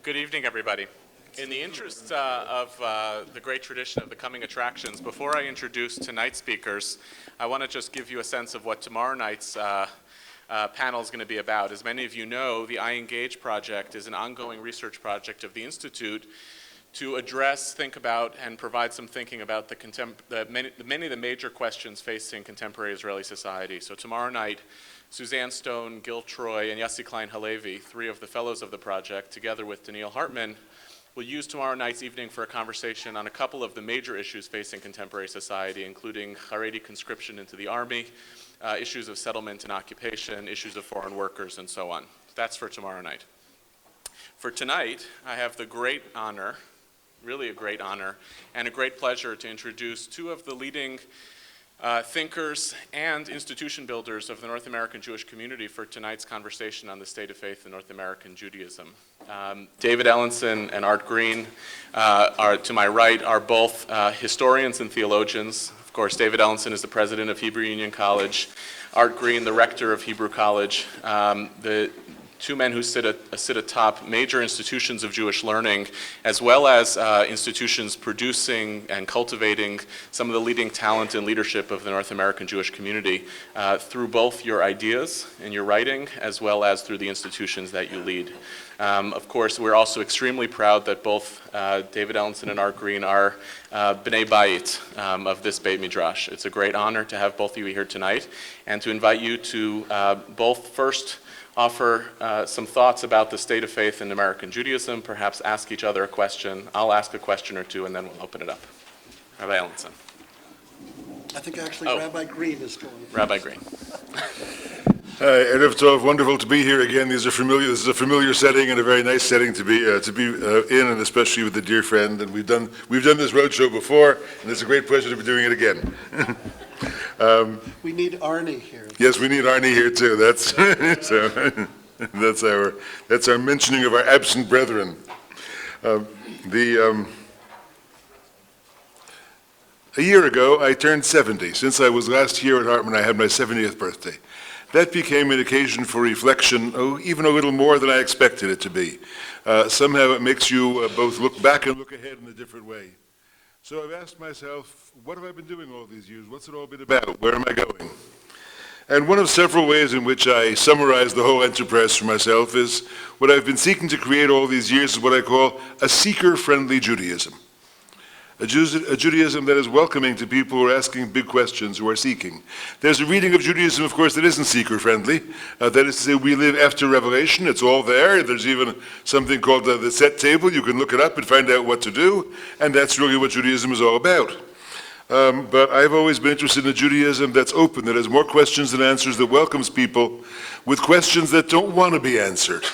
Good evening, everybody. In the interest of the great tradition of the coming attractions, before I introduce tonight's speakers, I want to just give you a sense of what tomorrow night's panel is going to be about. As many of you know, the iEngage project is an ongoing research project of the Institute to address, think about, and provide some thinking about many of the major questions facing contemporary Israeli society. So tomorrow night, Suzanne Stone, Gil Troy, and Yossi Klein Halevi, three of the fellows of the project, together with Daniel Hartman, will use tomorrow night's evening for a conversation on a couple of the major issues facing contemporary society, including Haredi conscription into the army, issues of settlement and occupation, issues of foreign workers, and so on. That's for tomorrow night. For tonight, I have the great honor, really a great honor, and a great pleasure to introduce two of the leading thinkers and institution builders of the North American Jewish community for tonight's conversation on the state of faith in North American Judaism. David Ellenson and Art Green, to my right, are both historians and theologians. Of course, David Ellenson is the president of Hebrew Union College, Art Green, the rector of Hebrew College. The two men who sit atop major institutions of Jewish learning, as well as institutions producing and cultivating some of the leading talent and leadership of the North American Jewish community through both your ideas and your writing, as well as through the institutions that you lead. Of course, we're also extremely proud that both David Ellenson and Art Green are B'nai Bayit of this Beit Midrash. It's a great honor to have both of you here tonight, and to invite you to both first offer some thoughts about the state of faith in American Judaism, perhaps ask each other a question. I'll ask a question or two, and then we'll open it up. Rabbi Ellenson. I think actually Rabbi Green is going. Rabbi Green. Hi, Erev Tov, wonderful to be here again. This is a familiar setting and a very nice setting to be in, and especially with a dear friend. And we've done this roadshow before, and it's a great pleasure to be doing it again. We need Arnie here. Yes, we need Arnie here too. That's that's our mentioning of our absent brethren. A year ago, I turned 70. Since I was last here at Hartman, I had my 70th birthday. That became an occasion for reflection, even a little more than I expected it to be. Somehow it makes you both look back and look ahead in a different way. So I've asked myself, what have I been doing all these years? What's it all been about? Where am I going? And one of several ways in which I summarize the whole enterprise for myself is what I've been seeking to create all these years is what I call a seeker-friendly Judaism. A Judaism that is welcoming to people who are asking big questions, who are seeking. There's a reading of Judaism, of course, that isn't seeker-friendly. That is to say, we live after Revelation. It's all there. There's even something called the set table. You can look it up and find out what to do, and that's really what Judaism is all about. But I've always been interested in a Judaism that's open, that has more questions than answers, that welcomes people with questions that don't want to be answered.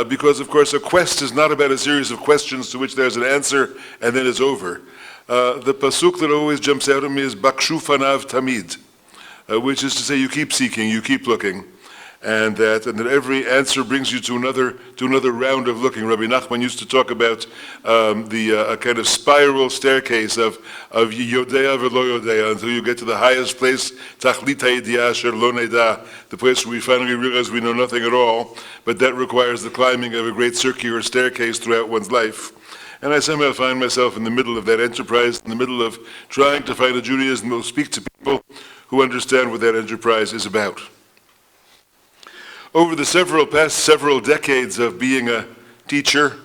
Because, of course, a quest is not about a series of questions to which there's an answer and then it's over. The pasuk that always jumps out at me is Bakshu Fanav Tamid, which is to say you keep seeking, you keep looking, and that every answer brings you to another round of looking. Rabbi Nachman used to talk about a kind of spiral staircase of Yodea v'lo Yodea until you get to the highest place, Tachlit ha'yediah asher lo neda, the place where we finally realize we know nothing at all, but that requires the climbing of a great circular staircase throughout one's life. And I somehow find myself in the middle of that enterprise, in the middle of trying to find a Judaism that will speak to people who understand what that enterprise is about. Over the past several decades of being a teacher,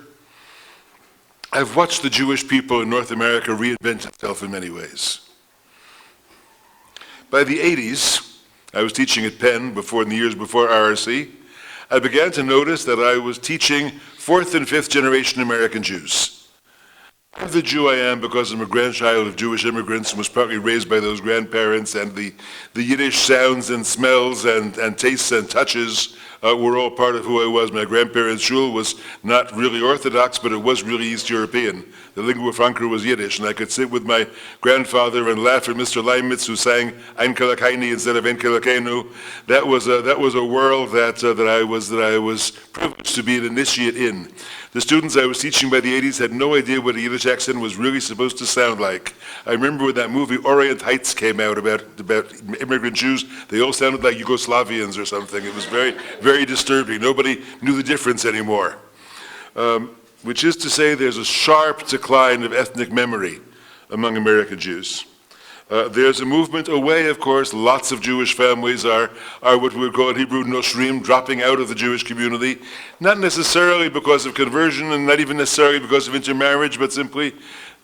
I've watched the Jewish people in North America reinvent itself in many ways. By the 80s, I was teaching at Penn in the years before RRC. I began to notice that I was teaching fourth and fifth generation American Jews. I'm the Jew I am because I'm a grandchild of Jewish immigrants and was partly raised by those grandparents, and the Yiddish sounds and smells and tastes and touches were all part of who I was. My grandparents' shul was not really Orthodox, but it was really East European. The lingua franca was Yiddish, and I could sit with my grandfather and laugh at Mr. Leimitz, who sang Ein Kelakaini instead of Ein Kelakenu. That was a world that I was privileged to be an initiate in. The students I was teaching by the 80s had no idea what a Yiddish accent was really supposed to sound like. I remember when that movie Orient Heights came out about immigrant Jews, they all sounded like Yugoslavians or something. It was very, very disturbing. Nobody knew the difference anymore. which is to say there's a sharp decline of ethnic memory among American Jews. There's a movement away, of course. Lots of Jewish families are what we would call in Hebrew noshrim, dropping out of the Jewish community, not necessarily because of conversion and not even necessarily because of intermarriage, but simply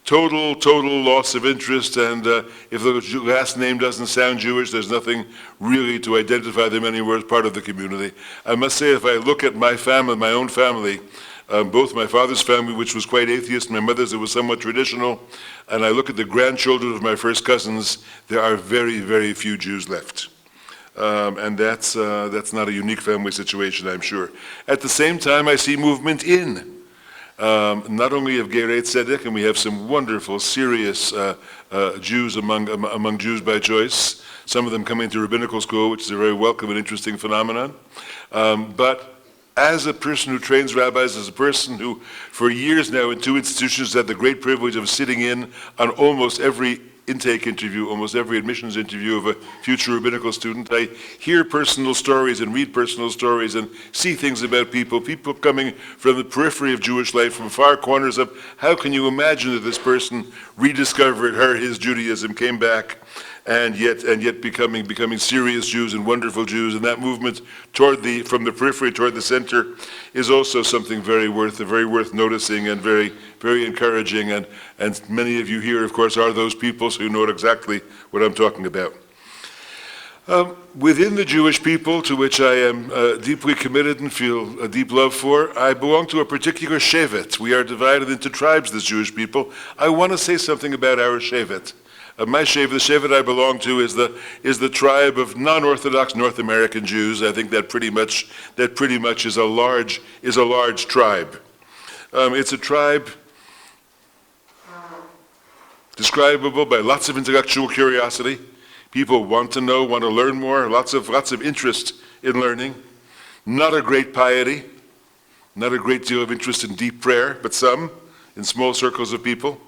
total loss of interest. And if the last name doesn't sound Jewish, there's nothing really to identify them anywhere as part of the community. I must say, if I look at my family, my own family, both my father's family, which was quite atheist, and my mother's, it was somewhat traditional, and I look at the grandchildren of my first cousins, there are very, very few Jews left. And that's not a unique family situation, I'm sure. At the same time, I see movement in, not only of Gerei Tzedek, and we have some wonderful, serious Jews among Jews by choice, some of them coming to rabbinical school, which is a very welcome and interesting phenomenon, but as a person who trains rabbis, as a person who, for years now in 2 institutions, had the great privilege of sitting in on almost every intake interview, almost every admissions interview of a future rabbinical student, I hear personal stories and read personal stories and see things about people coming from the periphery of Jewish life, from far corners of, how can you imagine that this person rediscovered his Judaism, came back, and yet becoming serious Jews and wonderful Jews, and that movement from the periphery toward the center is also something very worth noticing and very, very encouraging. And many of you here, of course, are those people who know exactly what I'm talking about. Within the Jewish people, to which I am deeply committed and feel a deep love for, I belong to a particular shevet. We are divided into tribes, this Jewish people. I want to say something about our shevet. My shevet, the shevet I belong to, is the tribe of non-Orthodox North American Jews. I think that pretty much is a large tribe. It's a tribe describable by lots of intellectual curiosity. People want to know, want to learn more. Lots of interest in learning. Not a great piety, not a great deal of interest in deep prayer, but some in small circles of people.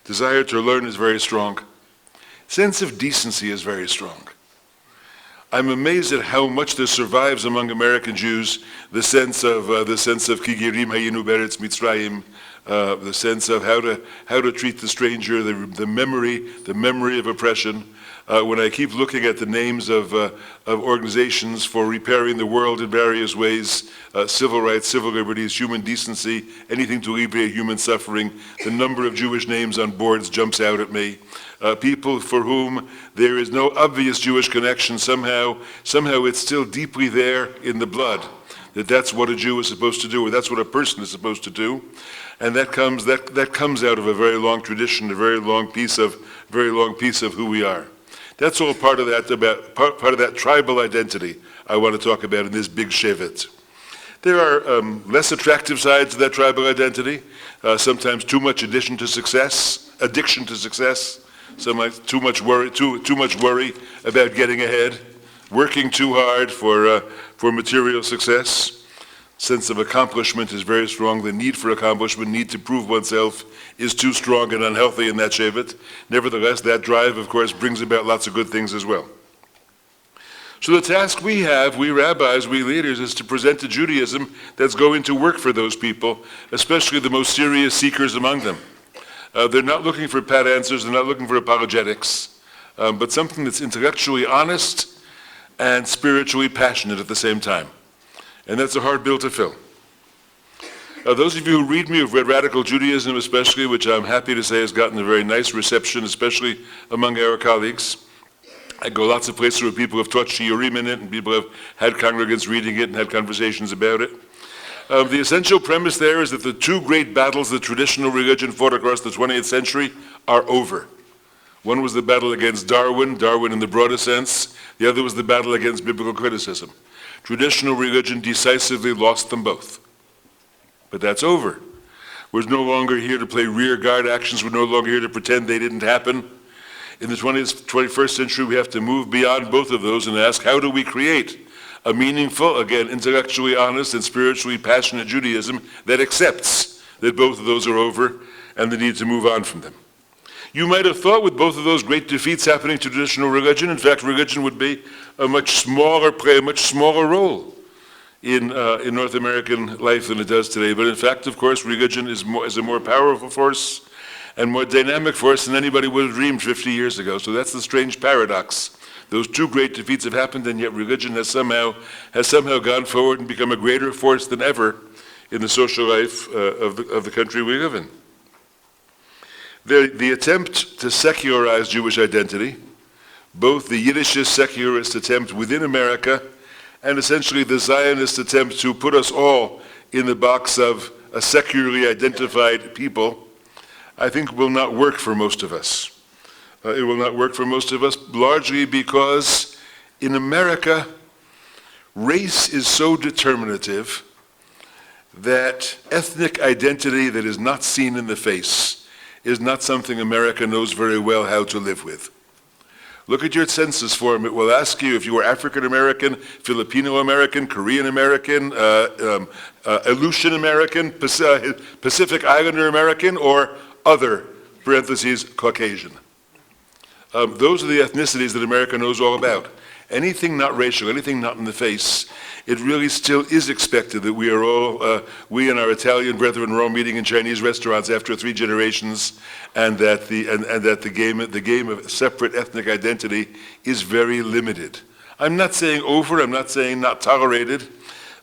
Desire to learn is very strong. Sense of decency is very strong. I'm amazed at how much there survives among American Jews the sense of kigirim hayinu beretz Mitzrayim, the sense of how to treat the stranger, the memory of oppression. When I keep looking at the names of organizations for repairing the world in various ways, civil rights, civil liberties, human decency, anything to alleviate human suffering, the number of Jewish names on boards jumps out at me. People for whom there is no obvious Jewish connection, somehow it's still deeply there in the blood, that's what a Jew is supposed to do, or that's what a person is supposed to do. And that comes out of a very long tradition, a very long piece of who we are. That's all part of that tribal identity I want to talk about in this big shevet. There are less attractive sides of that tribal identity. Sometimes too much addiction to success, sometimes too much worry about getting ahead, working too hard for material success. Sense of accomplishment is very strong. The need for accomplishment, need to prove oneself, is too strong and unhealthy in that shevet. Nevertheless, that drive, of course, brings about lots of good things as well. So the task we have, we rabbis, we leaders, is to present a Judaism that's going to work for those people, especially the most serious seekers among them. They're not looking for pat answers, they're not looking for apologetics, but something that's intellectually honest and spiritually passionate at the same time. And that's a hard bill to fill. Those of you who read me, who've read Radical Judaism especially, which I'm happy to say has gotten a very nice reception, especially among our colleagues. I go lots of places where people have taught shiurim in it, and people have had congregants reading it and had conversations about it. The essential premise there is that the two great battles the traditional religion fought across the 20th century are over. One was the battle against Darwin in the broader sense. The other was the battle against biblical criticism. Traditional religion decisively lost them both. But that's over. We're no longer here to play rear guard actions. We're no longer here to pretend they didn't happen. In the 21st century, we have to move beyond both of those and ask, how do we create a meaningful, again, intellectually honest and spiritually passionate Judaism that accepts that both of those are over and the need to move on from them? You might have thought with both of those great defeats happening to traditional religion, in fact, religion would be play a much smaller role in North American life than it does today. But in fact, of course, religion is a more powerful force and more dynamic force than anybody would have dreamed 50 years ago. So that's the strange paradox. Those two great defeats have happened, and yet religion has somehow gone forward and become a greater force than ever in the social life of the country we live in. The attempt to secularize Jewish identity, both the Yiddishist secularist attempt within America and essentially the Zionist attempt to put us all in the box of a secularly identified people, I think will not work for most of us. It will not work for most of us, largely because in America, race is so determinative that ethnic identity that is not seen in the face is not something America knows very well how to live with. Look at your census form. It will ask you if you are African American, Filipino American, Korean American, Aleutian American, Pacific Islander American, or other, parentheses, Caucasian. Those are the ethnicities that America knows all about. Anything not racial, anything not in the face, it really still is expected that we are all, we and our Italian brethren are all meeting in Chinese restaurants after 3 generations, and that the game of separate ethnic identity is very limited. I'm not saying over, I'm not saying not tolerated.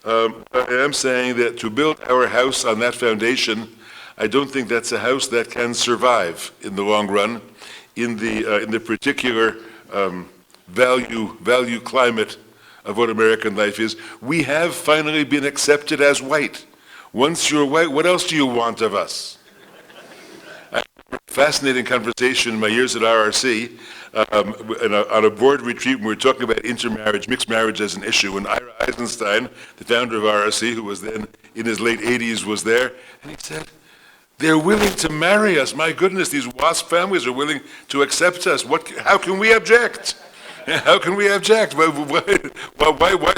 I am saying that to build our house on that foundation, I don't think that's a house that can survive in the long run in the particular value climate of what American life is. We have finally been accepted as white. Once you're white, what else do you want of us? I had a fascinating conversation in my years at RRC on a board retreat when we were talking about intermarriage, mixed marriage as an issue, and Ira Eisenstein, the founder of RRC, who was then in his late 80s, was there, and he said, "They're willing to marry us. My goodness, these WASP families are willing to accept us. How can we object? How can we object? Why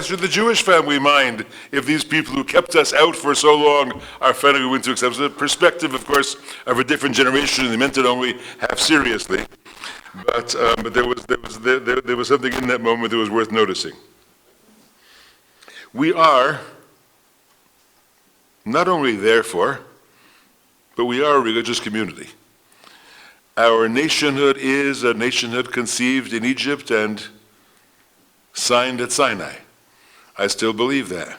should the Jewish family mind if these people who kept us out for so long are finally willing to accept us?" The perspective, of course, of a different generation, and they meant it only half seriously. But there was something in that moment that was worth noticing. We are not only therefore, but we are a religious community. Our nationhood is a nationhood conceived in Egypt and signed at Sinai. I still believe that.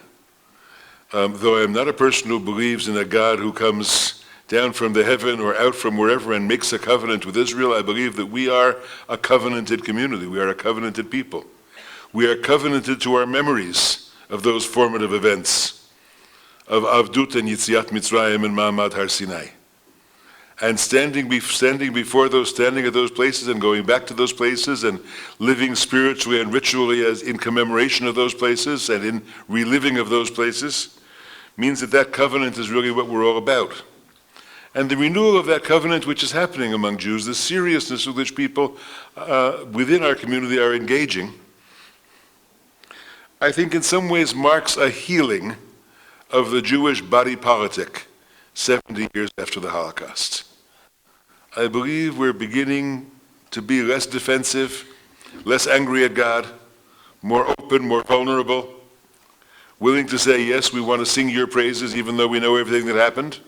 Though I am not a person who believes in a God who comes down from the heaven or out from wherever and makes a covenant with Israel, I believe that we are a covenanted community. We are a covenanted people. We are covenanted to our memories of those formative events of Avdut and Yitziat Mitzrayim and Ma'amad Har Sinai. And standing at those places and going back to those places and living spiritually and ritually as in commemoration of those places and in reliving of those places means that covenant is really what we're all about. And the renewal of that covenant which is happening among Jews, the seriousness with which people within our community are engaging, I think in some ways marks a healing of the Jewish body politic 70 years after the Holocaust. I believe we're beginning to be less defensive, less angry at God, more open, more vulnerable, willing to say, yes, we want to sing your praises even though we know everything that happened.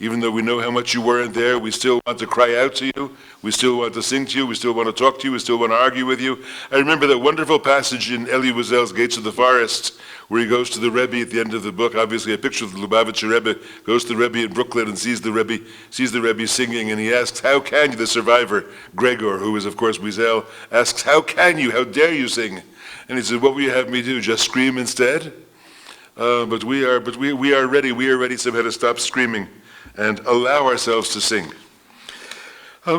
Even though we know how much you weren't there, we still want to cry out to you. We still want to sing to you. We still want to talk to you. We still want to argue with you. I remember that wonderful passage in Elie Wiesel's Gates of the Forest, where he goes to the Rebbe at the end of the book. Obviously, a picture of the Lubavitcher Rebbe, goes to the Rebbe in Brooklyn and sees the Rebbe singing, and he asks, "How can you?" The survivor, Gregor, who is of course Wiesel, asks, "How can you? How dare you sing?" And he said, "What will you have me do? Just scream instead?" But we are ready. We are ready somehow to stop screaming and allow ourselves to sing.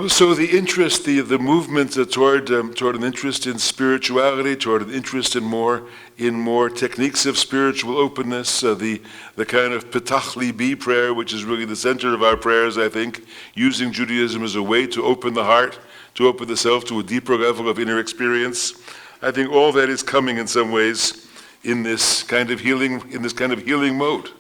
So the interest, the movement toward an interest in spirituality, toward an interest in more techniques of spiritual openness, the kind of Petach Libi prayer, which is really the center of our prayers, I think, using Judaism as a way to open the heart, to open the self to a deeper level of inner experience. I think all that is coming in some ways in this kind of healing mode.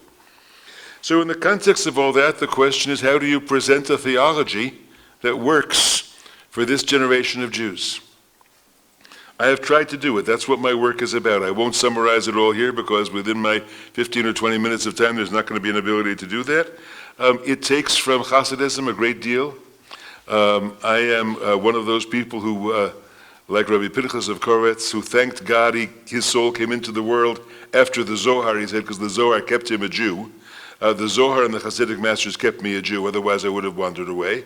So in the context of all that, the question is, how do you present a theology that works for this generation of Jews? I have tried to do it. That's what my work is about. I won't summarize it all here because within my 15 or 20 minutes of time, there's not going to be an ability to do that. It takes from Hasidism a great deal. I am one of those people who, like Rabbi Pinchas of Koretz, who thanked God his soul came into the world after the Zohar, he said, because the Zohar kept him a Jew. The Zohar and the Hasidic masters kept me a Jew, otherwise I would have wandered away.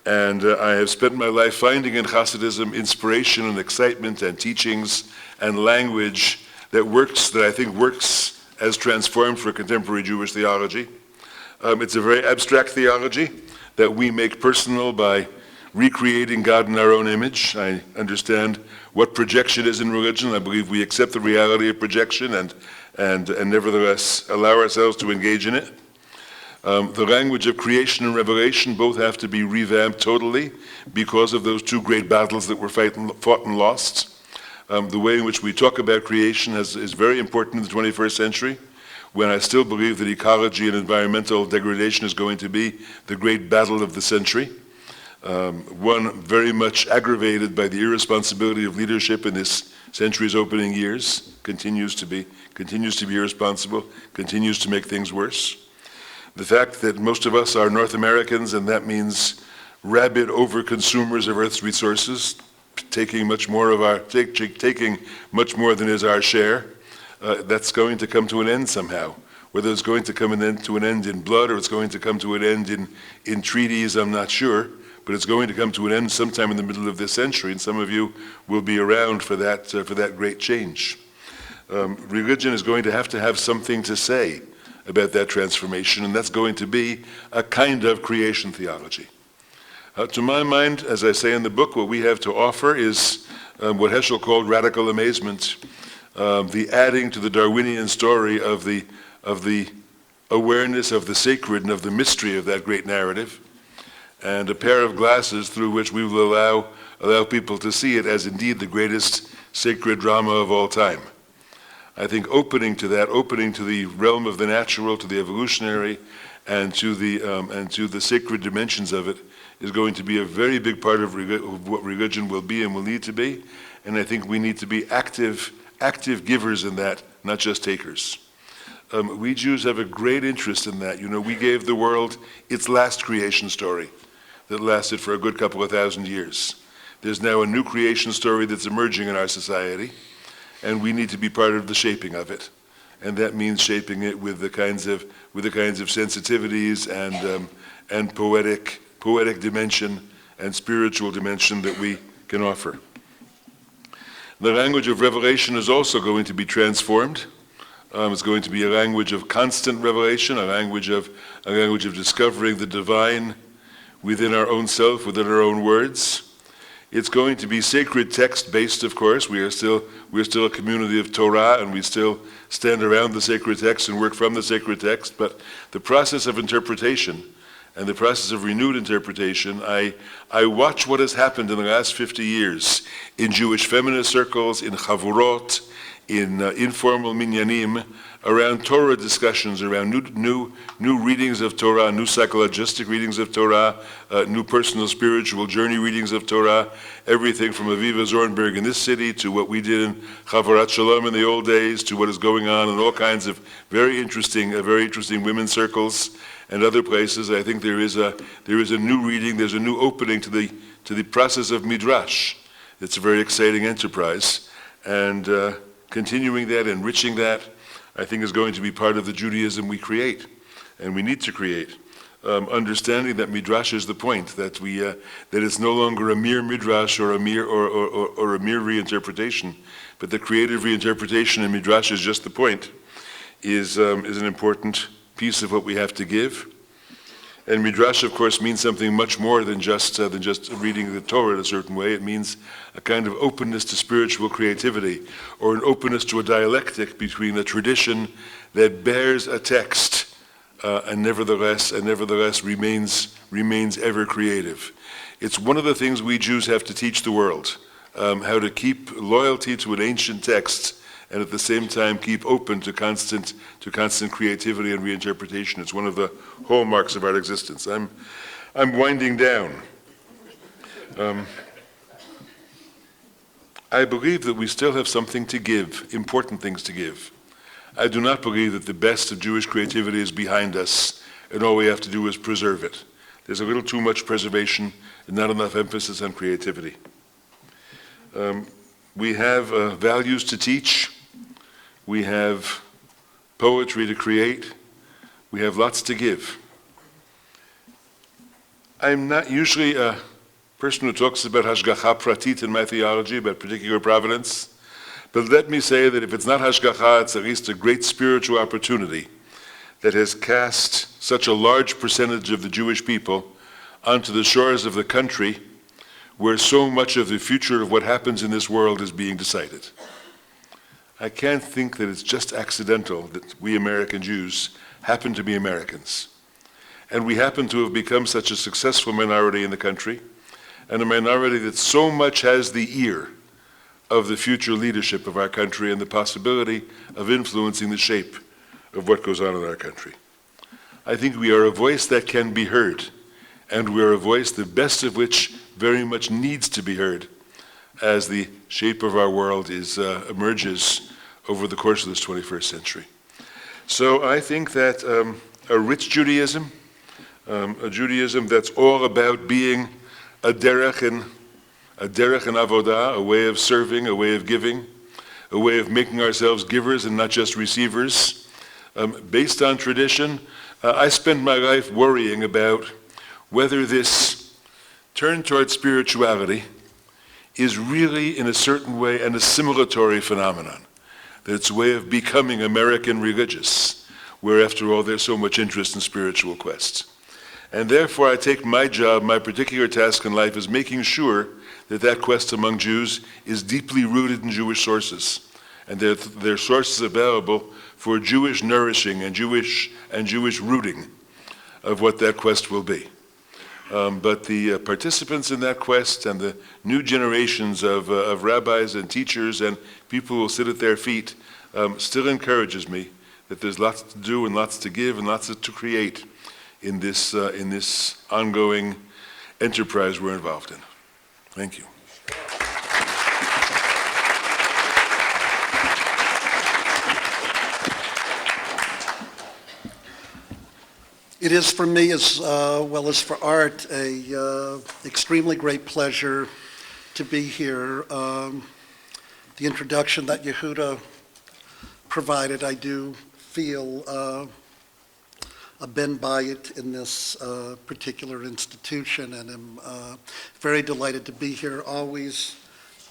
And I have spent my life finding in Hasidism inspiration and excitement and teachings and language that I think works as transformed for contemporary Jewish theology. It's a very abstract theology that we make personal by recreating God in our own image. I understand what projection is in religion. I believe we accept the reality of projection and nevertheless allow ourselves to engage in it. The language of creation and revelation both have to be revamped totally because of those two great battles that were fought and lost. The way in which we talk about creation is very important in the 21st century, when I still believe that ecology and environmental degradation is going to be the great battle of the century. One very much aggravated by the irresponsibility of leadership in this century's opening years, continues to be irresponsible, continues to make things worse. The fact that most of us are North Americans, and that means rabid over-consumers of Earth's resources, taking much more than is our share, that's going to come to an end somehow. Whether it's going to come to an end in blood or it's going to come to an end in treaties, I'm not sure, but it's going to come to an end sometime in the middle of this century, and some of you will be around for that great change. Religion is going to have something to say about that transformation, and that's going to be a kind of creation theology. To my mind, as I say in the book, what we have to offer is what Heschel called radical amazement, the adding to the Darwinian story of the awareness of the sacred and of the mystery of that great narrative, and a pair of glasses through which we will allow people to see it as indeed the greatest sacred drama of all time. I think opening to the realm of the natural, to the evolutionary, and to the sacred dimensions of it, is going to be a very big part of what religion will be and will need to be. And I think we need to be active givers in that, not just takers. We Jews have a great interest in that. You know, we gave the world its last creation story that lasted for a good couple of thousand years. There's now a new creation story that's emerging in our society, and we need to be part of the shaping of it. And that means shaping it with the kinds of sensitivities and poetic dimension and spiritual dimension that we can offer. The language of revelation is also going to be transformed. It's going to be a language of constant revelation, a language of discovering the divine within our own self, within our own words. It's going to be sacred text based, of course. We're still a community of Torah, and we still stand around the sacred text and work from the sacred text. But the process of interpretation and the process of renewed interpretation, I watch what has happened in the last 50 years in Jewish feminist circles, in chavurot, in informal minyanim, around Torah discussions, around new readings of Torah, new psychologistic readings of Torah, new personal spiritual journey readings of Torah, everything from Aviva Zornberg in this city to what we did in Chavarat Shalom in the old days, to what is going on in all kinds of very interesting women's circles and other places. I think there is a new reading, there's a new opening to the process of midrash. It's a very exciting enterprise, and continuing that, enriching that, I think is going to be part of the Judaism we create, and we need to create. Understanding that midrash is the point, that it's no longer a mere midrash or a mere reinterpretation, but the creative reinterpretation in midrash is just the point, is an important piece of what we have to give. And midrash, of course, means something much more than just reading the Torah in a certain way. It means a kind of openness to spiritual creativity, or an openness to a dialectic between a tradition that bears a text and nevertheless remains ever creative. It's one of the things we Jews have to teach the world, how to keep loyalty to an ancient text and at the same time keep open to constant creativity and reinterpretation. It's one of the hallmarks of our existence. I'm winding down. I believe that we still have something to give, important things to give. I do not believe that the best of Jewish creativity is behind us, and all we have to do is preserve it. There's a little too much preservation and not enough emphasis on creativity. We have values to teach. We have poetry to create. We have lots to give. I'm not usually a person who talks about hashgacha pratit in my theology, about particular providence, but let me say that if it's not hashgacha, it's at least a great spiritual opportunity that has cast such a large percentage of the Jewish people onto the shores of the country where so much of the future of what happens in this world is being decided. I can't think that it's just accidental that we American Jews happen to be Americans. And we happen to have become such a successful minority in the country, and a minority that so much has the ear of the future leadership of our country and the possibility of influencing the shape of what goes on in our country. I think we are a voice that can be heard, and we are a voice the best of which very much needs to be heard as the shape of our world emerges over the course of this 21st century. So I think that a rich Judaism, a Judaism that's all about being a derech and avodah, a way of serving, a way of giving, a way of making ourselves givers and not just receivers, based on tradition. I spend my life worrying about whether this turn towards spirituality is really, in a certain way, an assimilatory phenomenon, that it's a way of becoming American religious, where, after all, there's so much interest in spiritual quests. And therefore, I take my job, my particular task in life, is making sure that that quest among Jews is deeply rooted in Jewish sources, and that there are sources available for Jewish nourishing and Jewish rooting of what that quest will be. But the participants in that quest and the new generations of rabbis and teachers and people who will sit at their feet still encourages me that there's lots to do and lots to give and lots to create in this ongoing enterprise we're involved in. Thank you. It is for me, as well as for Art, a extremely great pleasure to be here. The introduction that Yehuda provided, I do feel a ben bayit in this particular institution, and am very delighted to be here. Always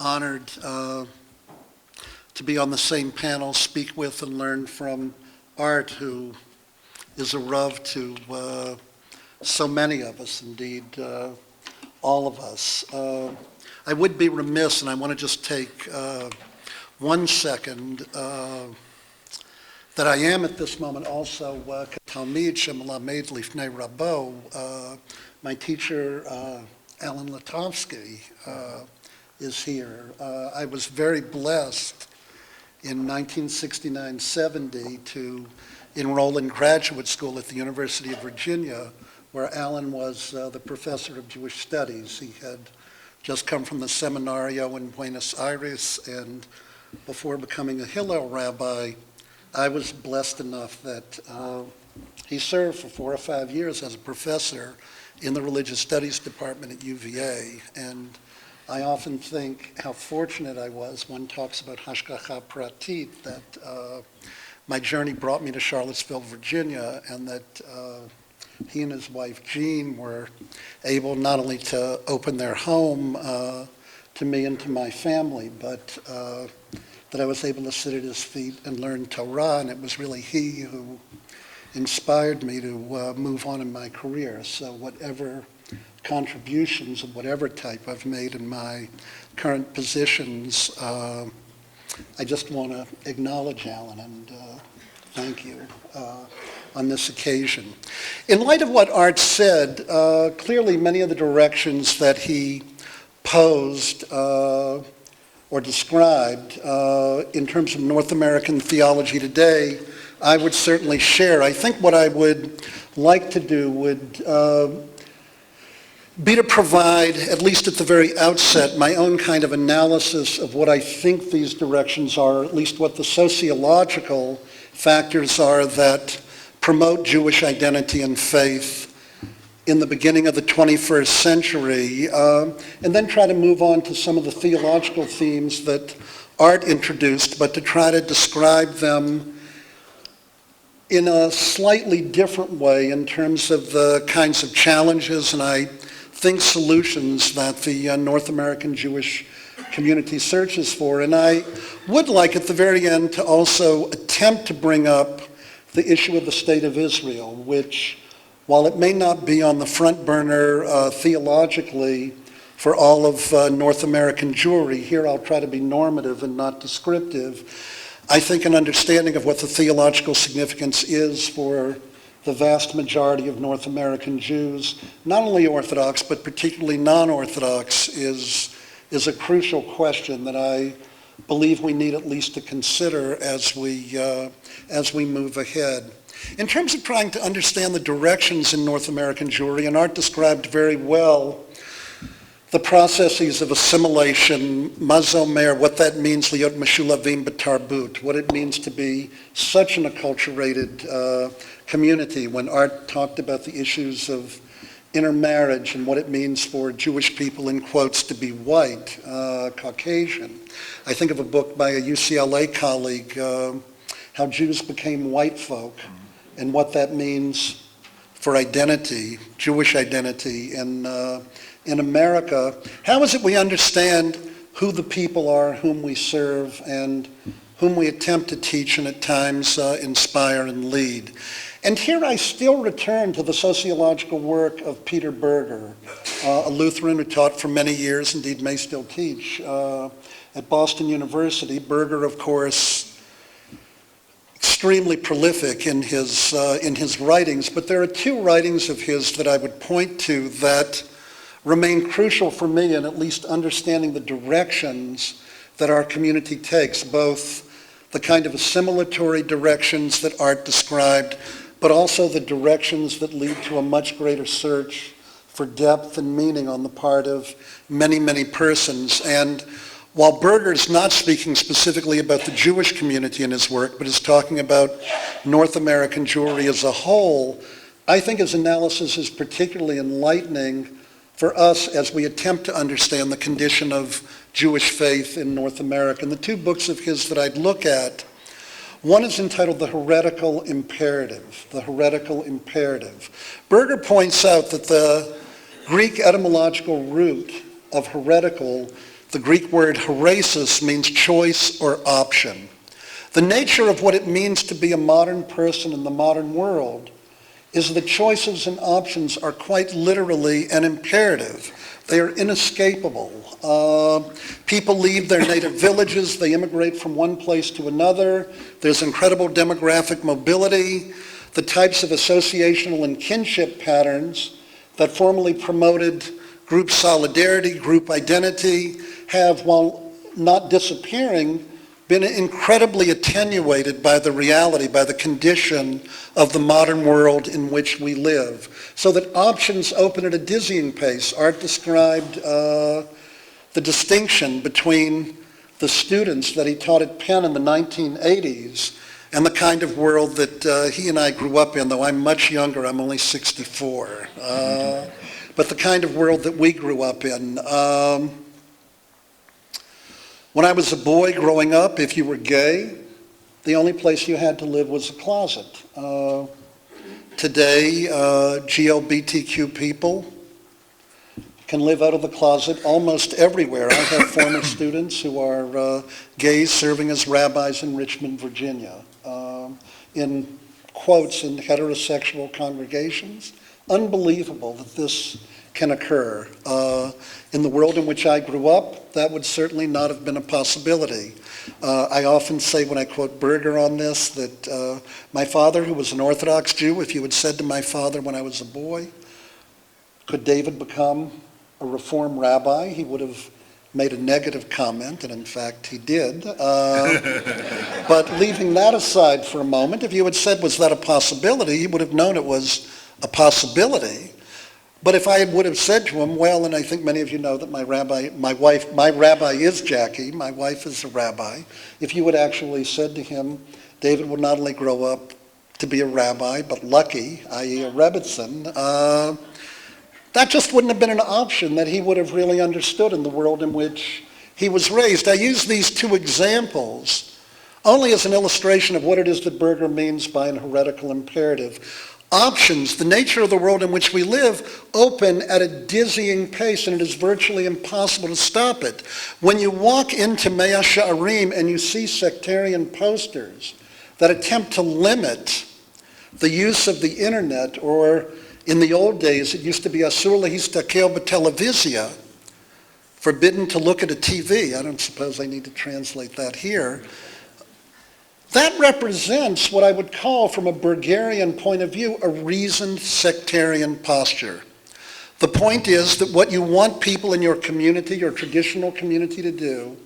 honored to be on the same panel, speak with and learn from Art, who is a Rav to so many of us, indeed, all of us. I would be remiss, and I want to just take 1 second, that I am at this moment also Talmid Shemelamed Lifnei Rabo. My teacher, Alan Latovsky, is here. I was very blessed in 1969-70 to enroll in graduate school at the University of Virginia, where Alan was the professor of Jewish studies. He had just come from the seminario in Buenos Aires, and before becoming a Hillel rabbi, I was blessed enough that he served for 4 or 5 years as a professor in the religious studies department at UVA. And I often think how fortunate I was. One talks about hashgacha pratit, that my journey brought me to Charlottesville, Virginia, and that he and his wife Jean were able not only to open their home to me and to my family, but that I was able to sit at his feet and learn Torah, and it was really he who inspired me to move on in my career. So whatever contributions of whatever type I've made in my current positions, I just want to acknowledge Alan and thank you on this occasion. In light of what Art said, clearly many of the directions that he posed or described in terms of North American theology today, I would certainly share. I think what I would like to do would be to provide, at least at the very outset, my own kind of analysis of what I think these directions are, at least what the sociological factors are that promote Jewish identity and faith in the beginning of the 21st century, and then try to move on to some of the theological themes that Art introduced, but to try to describe them in a slightly different way in terms of the kinds of challenges and I think solutions that the North American Jewish community searches for. And I would like at the very end to also attempt to bring up the issue of the State of Israel, which, while it may not be on the front burner theologically for all of North American Jewry, here I'll try to be normative and not descriptive. I think an understanding of what the theological significance is for the vast majority of North American Jews, not only Orthodox, but particularly non-Orthodox, is a crucial question that I believe we need at least to consider as we move ahead. In terms of trying to understand the directions in North American Jewry, and Art described very well the processes of assimilation, mazomer, what that means, liot meshulavim b'tarbut, what it means to be such an acculturated community. When Art talked about the issues of intermarriage and what it means for Jewish people, in quotes, to be white, Caucasian. I think of a book by a UCLA colleague, How Jews Became White Folk, and what that means for identity, Jewish identity in America. How is it we understand who the people are whom we serve and whom we attempt to teach and at times inspire and lead? And here I still return to the sociological work of Peter Berger, a Lutheran who taught for many years, indeed may still teach, at Boston University. Berger, of course, extremely prolific in his writings, but there are two writings of his that I would point to that remain crucial for me in at least understanding the directions that our community takes, both the kind of assimilatory directions that Art described, but also the directions that lead to a much greater search for depth and meaning on the part of many, many persons. And while Berger is not speaking specifically about the Jewish community in his work, but is talking about North American Jewry as a whole, I think his analysis is particularly enlightening for us as we attempt to understand the condition of Jewish faith in North America. And the two books of his that I'd look at, one is entitled The Heretical Imperative, The Heretical Imperative. Berger points out that the Greek etymological root of heretical, the Greek word heresis, means choice or option. The nature of what it means to be a modern person in the modern world is that choices and options are quite literally an imperative. They are inescapable. People leave their native villages, they immigrate from one place to another. There's incredible demographic mobility. The types of associational and kinship patterns that formerly promoted group solidarity, group identity, have, while not disappearing, been incredibly attenuated by the reality, by the condition of the modern world in which we live. So that options open at a dizzying pace. Art described the distinction between the students that he taught at Penn in the 1980s and the kind of world that he and I grew up in, though I'm much younger, I'm only 64. But the kind of world that we grew up in. When I was a boy growing up, if you were gay, the only place you had to live was a closet. Today, GLBTQ people can live out of the closet almost everywhere. I have former students who are gays serving as rabbis in Richmond, Virginia, in quotes, in heterosexual congregations. Unbelievable that this can occur. In the world in which I grew up, that would certainly not have been a possibility. I often say when I quote Berger on this that my father, who was an Orthodox Jew, if you had said to my father when I was a boy, could David become a Reform rabbi, he would have made a negative comment, and in fact he did. But leaving that aside for a moment, if you had said, was that a possibility, he would have known it was a possibility. But if I would have said to him, well, and I think many of you know that my rabbi is Jackie, my wife is a rabbi. If you had actually said to him, David will not only grow up to be a rabbi, but lucky, i.e. a Rebbitzin, that just wouldn't have been an option that he would have really understood in the world in which he was raised. I use these two examples only as an illustration of what it is that Berger means by an heretical imperative. Options, the nature of the world in which we live, open at a dizzying pace, and it is virtually impossible to stop it. When you walk into Mea She'arim and you see sectarian posters that attempt to limit the use of the internet, or in the old days it used to be asur lehistakel b'televizia, forbidden to look at a TV. I don't suppose I need to translate that here. That represents what I would call, from a Bergerian point of view, a reasoned sectarian posture. The point is that what you want people in your community, your traditional community, to do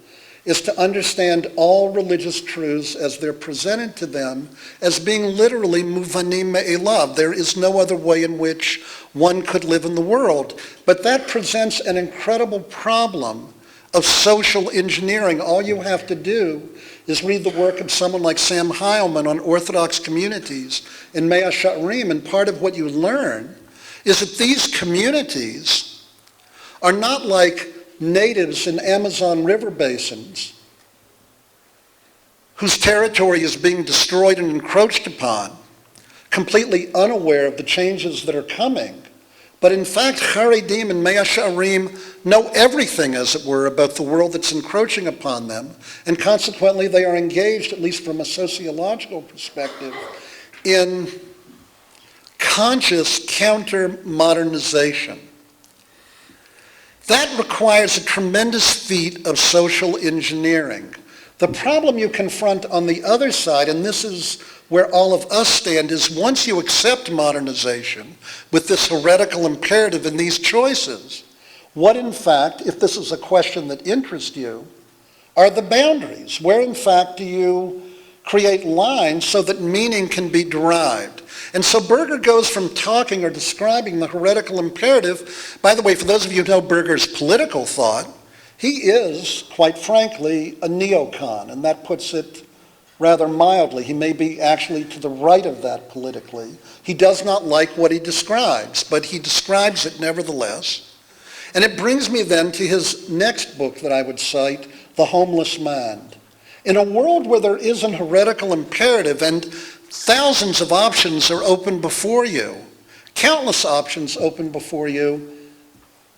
is to understand all religious truths as they're presented to them as being literally muvanim me'elav. There is no other way in which one could live in the world. But that presents an incredible problem of social engineering. All you have to do is read the work of someone like Sam Heilman on Orthodox communities in Mea She'arim, and part of what you learn is that these communities are not like natives in Amazon river basins whose territory is being destroyed and encroached upon, completely unaware of the changes that are coming. But in fact, Haredim and Mea She'arim know everything, as it were, about the world that's encroaching upon them, and consequently they are engaged, at least from a sociological perspective, in conscious counter-modernization. That requires a tremendous feat of social engineering. The problem you confront on the other side, and this is where all of us stand, is once you accept modernization with this heretical imperative in these choices, what in fact, if this is a question that interests you, are the boundaries? Where in fact do you create lines so that meaning can be derived? And so Berger goes from talking or describing the heretical imperative. By the way, for those of you who know Berger's political thought, he is, quite frankly, a neocon, and that puts it rather mildly. He may be actually to the right of that politically. He does not like what he describes, but he describes it nevertheless. And it brings me then to his next book that I would cite, The Homeless Man. In a world where there is an heretical imperative and thousands of options are open before you, countless options open before you,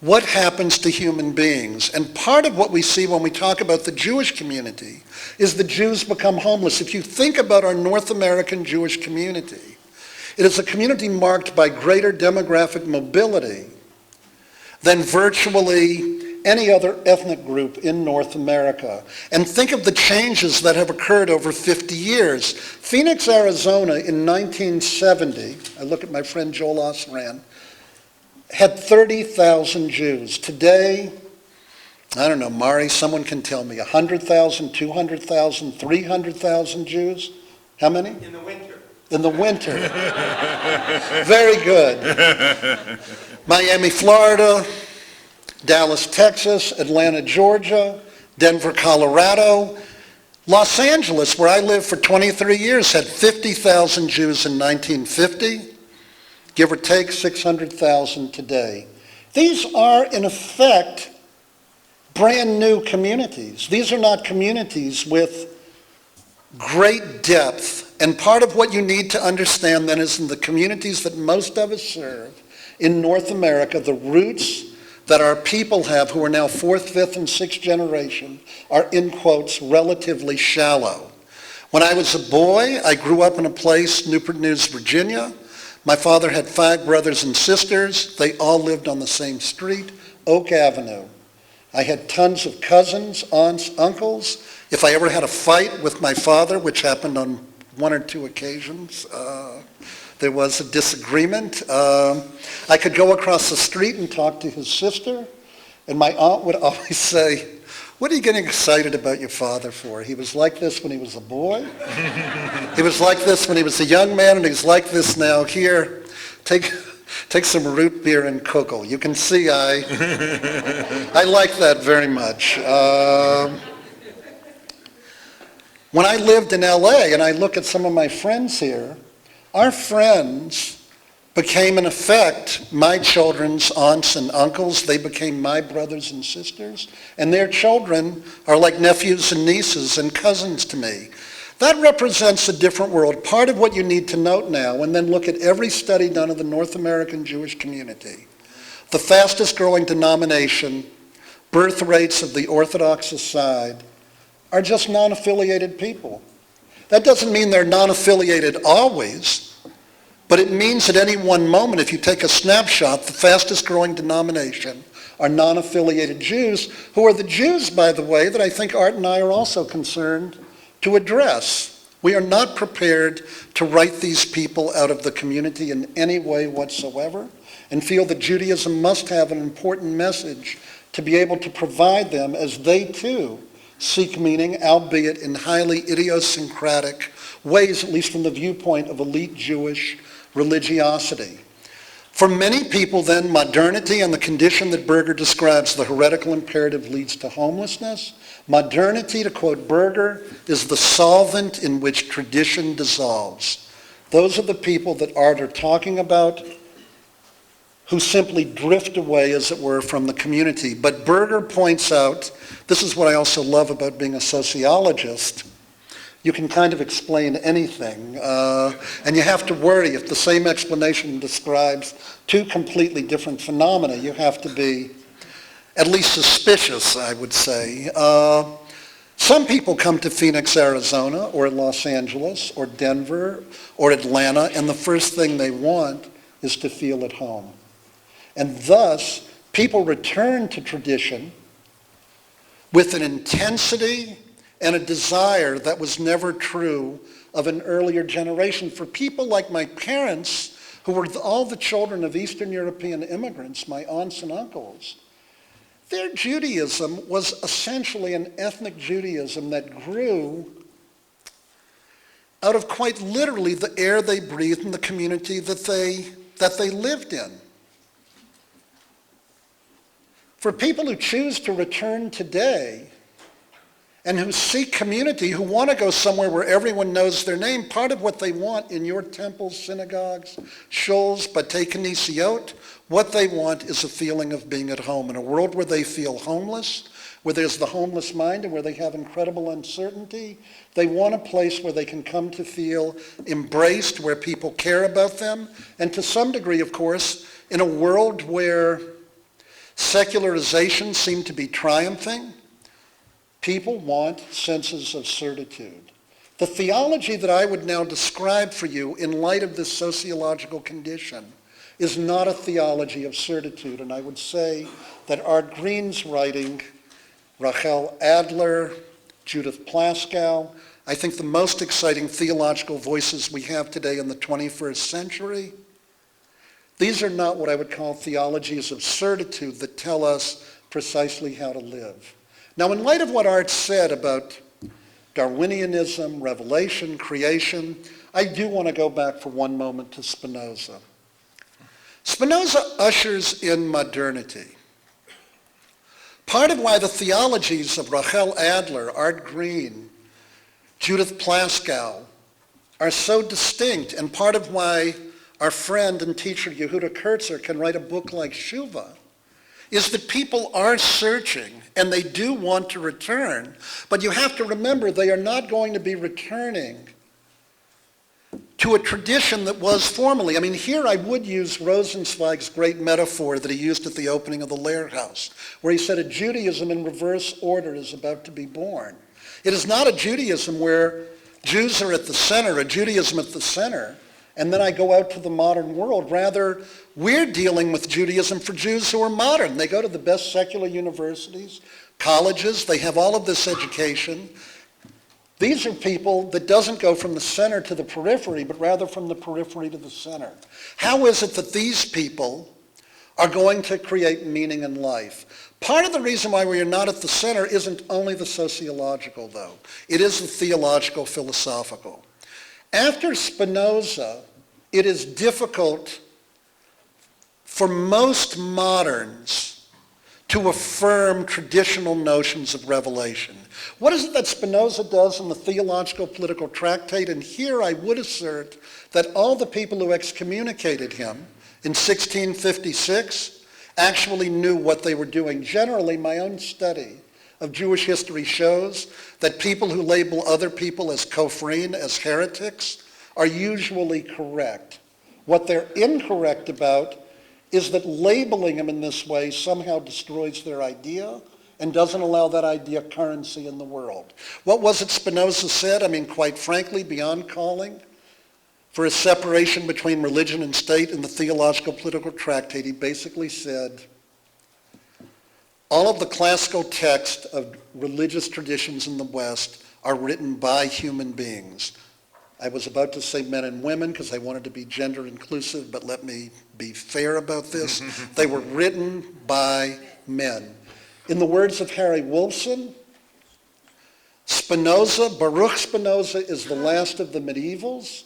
what happens to human beings? And part of what we see when we talk about the Jewish community is the Jews become homeless. If you think about our North American Jewish community, it is a community marked by greater demographic mobility than virtually any other ethnic group in North America. And think of the changes that have occurred over 50 years. Phoenix, Arizona in 1970, I look at my friend Joel Osran, had 30,000 Jews. Today, I don't know, Mari, someone can tell me, 100,000, 200,000, 300,000 Jews? How many? In the winter. In the winter. Very good. Miami, Florida, Dallas, Texas, Atlanta, Georgia, Denver, Colorado. Los Angeles, where I lived for 23 years, had 50,000 Jews in 1950. Give or take 600,000 today. These are, in effect, brand new communities. These are not communities with great depth. And part of what you need to understand then is in the communities that most of us serve in North America, the roots that our people have, who are now fourth, fifth, and sixth generation, are, in quotes, relatively shallow. When I was a boy, I grew up in a place, Newport News, Virginia. My father had 5 brothers and sisters. They all lived on the same street, Oak Avenue. I had tons of cousins, aunts, uncles. If I ever had a fight with my father, which happened on 1 or 2 occasions, there was a disagreement. I could go across the street and talk to his sister, and my aunt would always say, "What are you getting excited about your father for? He was like this when he was a boy. He was like this when he was a young man, and he's like this now. Here, take Take some root beer and kugel. You can see I like that very much. When I lived in LA and I look at some of my friends here, our friends became, in effect, my children's aunts and uncles. They became my brothers and sisters, and their children are like nephews and nieces and cousins to me. That represents a different world. Part of what you need to note now, and then look at every study done of the North American Jewish community, the fastest growing denomination, birth rates of the Orthodox side, are just non-affiliated people. That doesn't mean they're non-affiliated always, but it means at any one moment, if you take a snapshot, the fastest growing denomination are non-affiliated Jews, who are the Jews, by the way, that I think Art and I are also concerned to address. We are not prepared to write these people out of the community in any way whatsoever, and feel that Judaism must have an important message to be able to provide them as they too seek meaning, albeit in highly idiosyncratic ways, at least from the viewpoint of elite Jewish religiosity. For many people then, modernity and the condition that Berger describes, the heretical imperative, leads to homelessness. Modernity, to quote Berger, is the solvent in which tradition dissolves. Those are the people that Art are talking about, who simply drift away, as it were, from the community. But Berger points out, this is what I also love about being a sociologist, you can kind of explain anything, and you have to worry if the same explanation describes two completely different phenomena. You have to be at least suspicious, I would say. Some people come to Phoenix, Arizona, or Los Angeles, or Denver, or Atlanta, and the first thing they want is to feel at home. And thus, people return to tradition with an intensity and a desire that was never true of an earlier generation. For people like my parents, who were all the children of Eastern European immigrants, my aunts and uncles, their Judaism was essentially an ethnic Judaism that grew out of quite literally the air they breathed in the community that they lived in. For people who choose to return today and who seek community, who want to go somewhere where everyone knows their name, part of what they want in your temples, synagogues, shuls, batei knisiot, what they want is a feeling of being at home. In a world where they feel homeless, where there's the homeless mind and where they have incredible uncertainty, they want a place where they can come to feel embraced, where people care about them, and to some degree, of course, in a world where secularization seemed to be triumphing, people want senses of certitude. The theology that I would now describe for you in light of this sociological condition is not a theology of certitude, and I would say that Art Green's writing, Rachel Adler, Judith Plaskow, I think the most exciting theological voices we have today in the 21st century, these are not what I would call theologies of certitude that tell us precisely how to live. Now, in light of what Art said about Darwinianism, revelation, creation, I do want to go back for one moment to Spinoza. Spinoza ushers in modernity. Part of why the theologies of Rachel Adler, Art Green, Judith Plaskow are so distinct, and part of why our friend and teacher Yehuda Kurtzer can write a book like Shuvah, is that people are searching and they do want to return, but you have to remember they are not going to be returning to a tradition that was formerly. I mean, here I would use Rosenzweig's great metaphor that he used at the opening of the Lehrhaus, where he said a Judaism in reverse order is about to be born. It is not a Judaism where Jews are at the center, a Judaism at the center, and then I go out to the modern world. Rather, we're dealing with Judaism for Jews who are modern. They go to the best secular universities, colleges, they have all of this education. These are people that doesn't go from the center to the periphery, but rather from the periphery to the center. How is it that these people are going to create meaning in life? Part of the reason why we are not at the center isn't only the sociological, though. It is the theological, philosophical. After Spinoza, it is difficult for most moderns to affirm traditional notions of revelation. What is it that Spinoza does in the Theological Political Tractate? And here I would assert that all the people who excommunicated him in 1656 actually knew what they were doing. Generally, my own study of Jewish history shows that people who label other people as kofrin, as heretics, are usually correct. What they're incorrect about is that labeling them in this way somehow destroys their idea and doesn't allow that idea currency in the world. What was it Spinoza said? I mean, quite frankly, beyond calling for a separation between religion and state in the Theological Political Tractate, he basically said, all of the classical texts of religious traditions in the West are written by human beings. I was about to say men and women because I wanted to be gender inclusive, but let me be fair about this. They were written by men. In the words of Harry Wolfson, Baruch Spinoza is the last of the medievals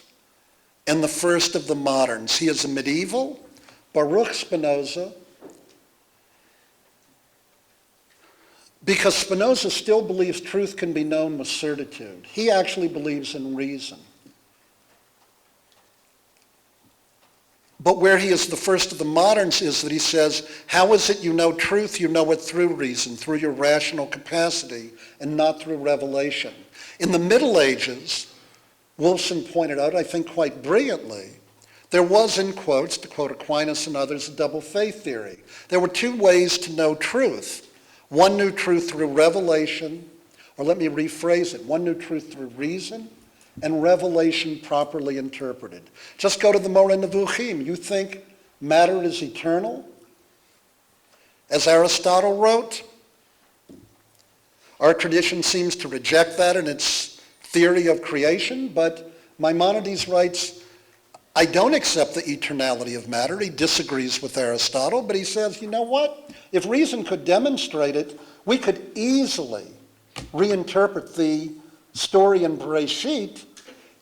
and the first of the moderns. He is a medieval. Baruch Spinoza, because Spinoza still believes truth can be known with certitude. He actually believes in reason. But where he is the first of the moderns is that he says, how is it you know truth? You know it through reason, through your rational capacity, and not through revelation. In the Middle Ages, Wolfson pointed out, I think quite brilliantly, there was, in quotes, to quote Aquinas and others, a double faith theory. There were two ways to know truth. One knew truth through revelation, or let me rephrase it, one knew truth through reason, and revelation properly interpreted. Just go to the Moreh Nevuchim. You think matter is eternal? As Aristotle wrote, our tradition seems to reject that in its theory of creation, but Maimonides writes, I don't accept the eternality of matter. He disagrees with Aristotle, but he says, you know what? If reason could demonstrate it, we could easily reinterpret the story in Bereshit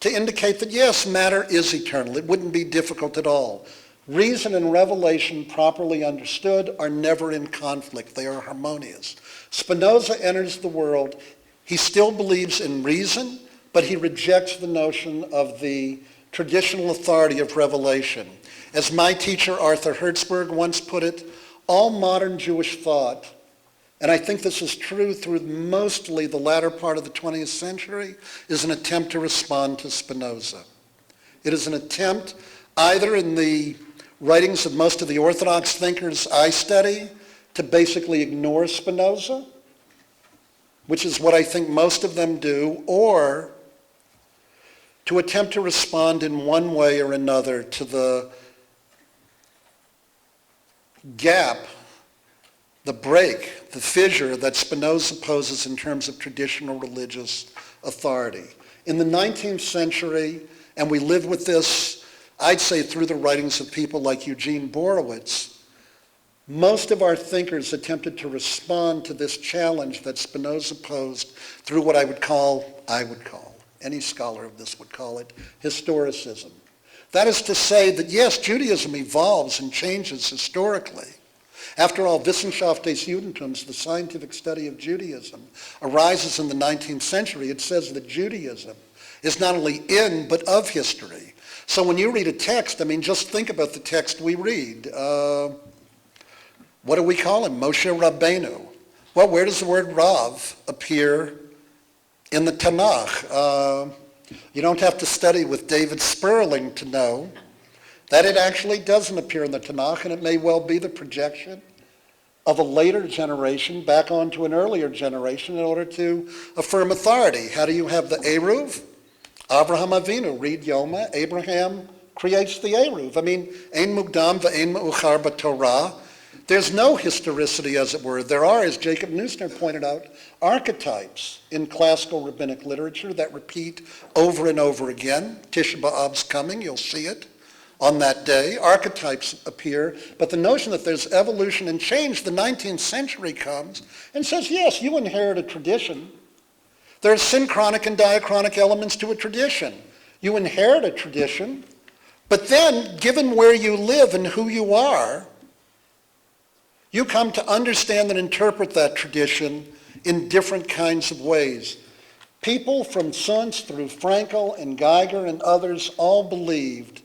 to indicate that, yes, matter is eternal. It wouldn't be difficult at all. Reason and revelation, properly understood, are never in conflict. They are harmonious. Spinoza enters the world. He still believes in reason, but he rejects the notion of the traditional authority of revelation. As my teacher, Arthur Hertzberg, once put it, all modern Jewish thought, and I think this is true through mostly the latter part of the 20th century, is an attempt to respond to Spinoza. It is an attempt, either in the writings of most of the Orthodox thinkers I study, to basically ignore Spinoza, which is what I think most of them do, or to attempt to respond in one way or another to the gap, the break, the fissure that Spinoza poses in terms of traditional religious authority. In the 19th century, and we live with this, I'd say through the writings of people like Eugene Borowitz, most of our thinkers attempted to respond to this challenge that Spinoza posed through what I would call, any scholar of this would call it, historicism. That is to say that yes, Judaism evolves and changes historically. After all, Wissenschaft des Judentums, the scientific study of Judaism, arises in the 19th century. It says that Judaism is not only in, but of history. So when you read a text, I mean, just think about the text we read. What do we call him? Moshe Rabbeinu. Well, where does the word Rav appear in the Tanakh? You don't have to study with David Sperling to know that it actually doesn't appear in the Tanakh, and it may well be the projection of a later generation back onto an earlier generation in order to affirm authority. How do you have the Eruv? Avraham Avinu, read Yoma, Abraham creates the Eruv. I mean, Ein Mukdam ve'ein Me'uchar b'Torah. There's no historicity, as it were. There are, as Jacob Neusner pointed out, archetypes in classical rabbinic literature that repeat over and over again. Tisha B'Av's coming, you'll see it. On that day, archetypes appear, but the notion that there's evolution and change, the 19th century comes and says, yes, you inherit a tradition. There are synchronic and diachronic elements to a tradition. You inherit a tradition, but then, given where you live and who you are, You come to understand and interpret that tradition in different kinds of ways. People from Sunz through Frankel and Geiger and others all believed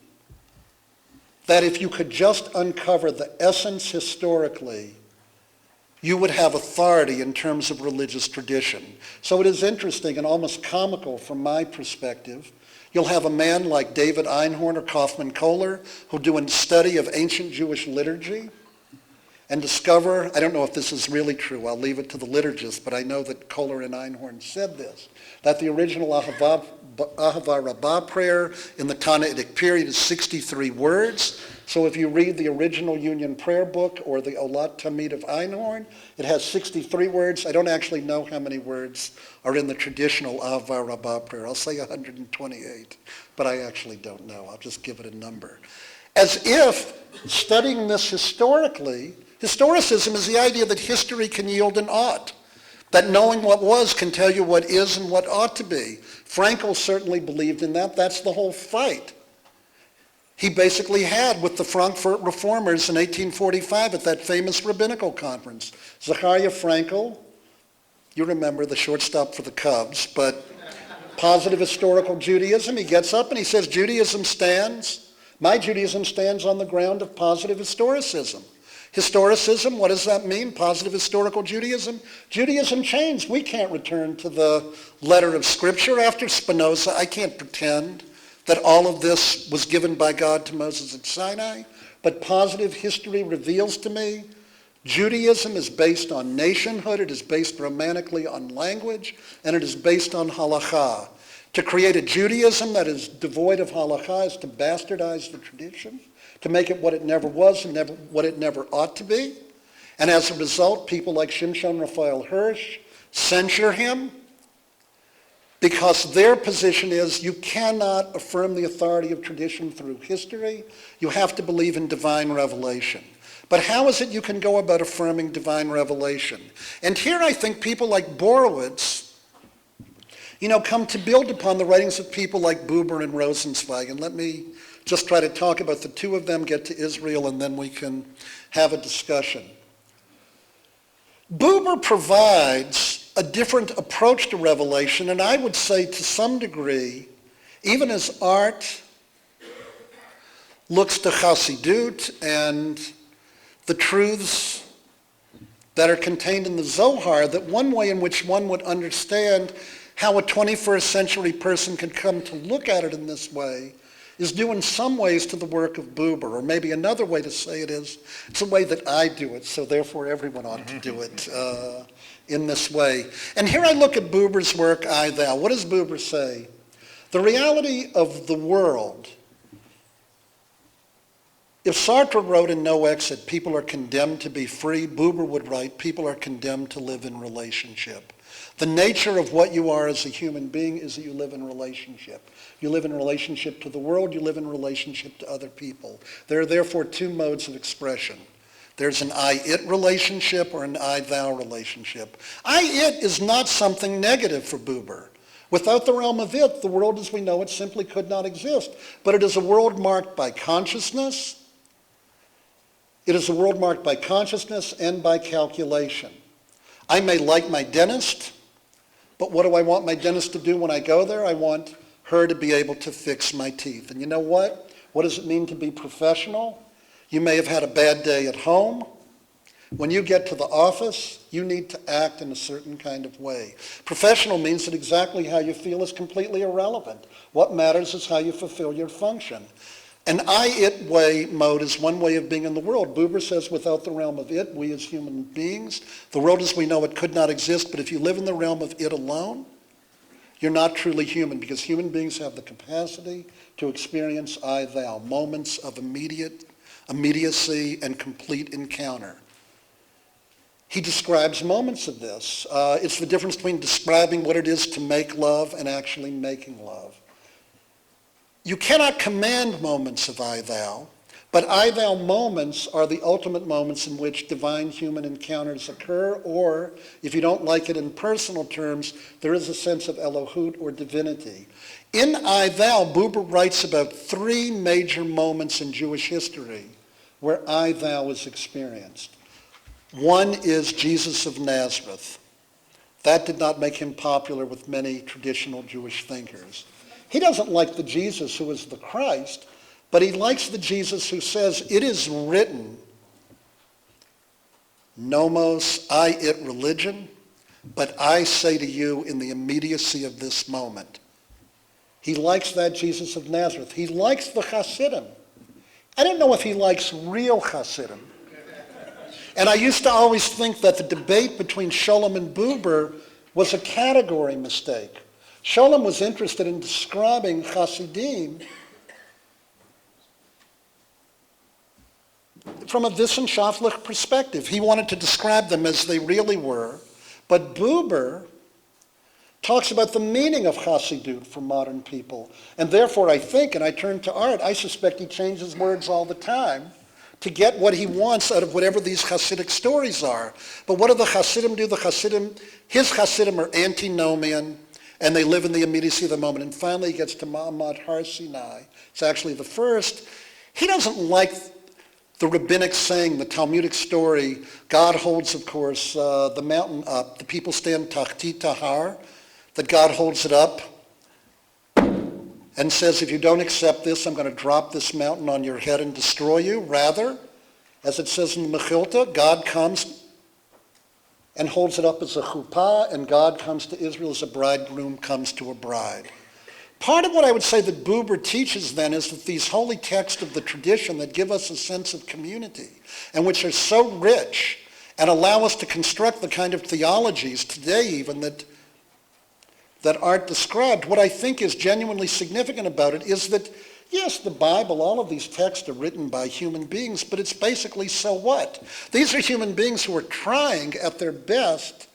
that if you could just uncover the essence historically, you would have authority in terms of religious tradition. So it is interesting and almost comical from my perspective. You'll have a man like David Einhorn or Kaufman Kohler who'll do a study of ancient Jewish liturgy and discover, I don't know if this is really true, I'll leave it to the liturgists, but I know that Kohler and Einhorn said this, that the original Ahava Rabbah prayer in the Tannaitic period is 63 words. So if you read the original Union prayer book or the Olat Tamid of Einhorn, it has 63 words. I don't actually know how many words are in the traditional Ahava Rabbah prayer. I'll say 128, but I actually don't know. I'll just give it a number. As if studying this historically, historicism is the idea that history can yield an ought, that knowing what was can tell you what is and what ought to be. Frankel certainly believed in that. That's the whole fight he basically had with the Frankfurt reformers in 1845 at that famous Rabbinical conference. Zachariah Frankel, you remember the shortstop for the Cubs, but positive historical Judaism, he gets up and he says, my Judaism stands on the ground of positive historicism. Historicism, what does that mean? Positive historical Judaism? Judaism changed. We can't return to the letter of Scripture. After Spinoza, I can't pretend that all of this was given by God to Moses at Sinai, but positive history reveals to me Judaism is based on nationhood, it is based romantically on language, and it is based on halakha. To create a Judaism that is devoid of halakha is to bastardize the tradition, to make it what it never was and what it never ought to be. And as a result, people like Shimshon Raphael Hirsch censure him because their position is you cannot affirm the authority of tradition through history. You have to believe in divine revelation. But how is it you can go about affirming divine revelation? And here I think people like Borowitz, come to build upon the writings of people like Buber and Rosenzweig. And let me just try to talk about the two of them, get to Israel, and then we can have a discussion. Buber provides a different approach to revelation, and I would say to some degree, even as art looks to Chassidut and the truths that are contained in the Zohar, that one way in which one would understand how a 21st century person can come to look at it in this way is due in some ways to the work of Buber, or maybe another way to say it is, it's a way that I do it, so therefore everyone ought to do it in this way. And here I look at Buber's work, I, thou. What does Buber say? The reality of the world, if Sartre wrote in No Exit, people are condemned to be free, Buber would write, people are condemned to live in relationship. The nature of what you are as a human being is that you live in relationship. You live in relationship to the world, you live in relationship to other people. There are therefore two modes of expression. There's an I-it relationship or an I-thou relationship. I-it is not something negative for Buber. Without the realm of it, the world as we know it simply could not exist. But it is a world marked by consciousness. It is a world marked by consciousness and by calculation. I may like my dentist, but what do I want my dentist to do when I go there? I want her to be able to fix my teeth. And you know what? What does it mean to be professional? You may have had a bad day at home. When you get to the office, you need to act in a certain kind of way. Professional means that exactly how you feel is completely irrelevant. What matters is how you fulfill your function. An I-it way mode is one way of being in the world. Buber says without the realm of it, we as human beings, the world as we know it could not exist, but if you live in the realm of it alone, you're not truly human, because human beings have the capacity to experience I-thou, moments of immediacy and complete encounter. He describes moments of this. It's the difference between describing what it is to make love and actually making love. You cannot command moments of I-thou, but I-thou moments are the ultimate moments in which divine-human encounters occur, or, if you don't like it in personal terms, there is a sense of Elohut or divinity. In I-thou, Buber writes about three major moments in Jewish history where I-thou is experienced. One is Jesus of Nazareth. That did not make him popular with many traditional Jewish thinkers. He doesn't like the Jesus who is the Christ, but he likes the Jesus who says, it is written, nomos I it religion, but I say to you in the immediacy of this moment. He likes that Jesus of Nazareth. He likes the Hasidim. I don't know if he likes real Hasidim. And I used to always think that the debate between Shalom and Buber was a category mistake. Shalom was interested in describing Hasidim from a wissenschaftlich perspective. He wanted to describe them as they really were. But Buber talks about the meaning of Hasidut for modern people. And therefore, I think, and I turn to Art, I suspect he changes words all the time to get what he wants out of whatever these Hasidic stories are. But what do the Hasidim do? His Hasidim are antinomian, and they live in the immediacy of the moment. And finally, he gets to Ma'amad Har Sinai. It's actually the first. He doesn't like the rabbinic saying, the Talmudic story. God holds, of course, the mountain up. The people stand tachti tahar, that God holds it up and says, if you don't accept this, I'm going to drop this mountain on your head and destroy you. Rather, as it says in the Mechilta, God comes and holds it up as a chuppah, and God comes to Israel as a bridegroom comes to a bride. Part of what I would say that Buber teaches then is that these holy texts of the tradition that give us a sense of community and which are so rich and allow us to construct the kind of theologies today even that Art described, what I think is genuinely significant about it is that, yes, the Bible, all of these texts are written by human beings, but it's basically so what? These are human beings who are trying at their best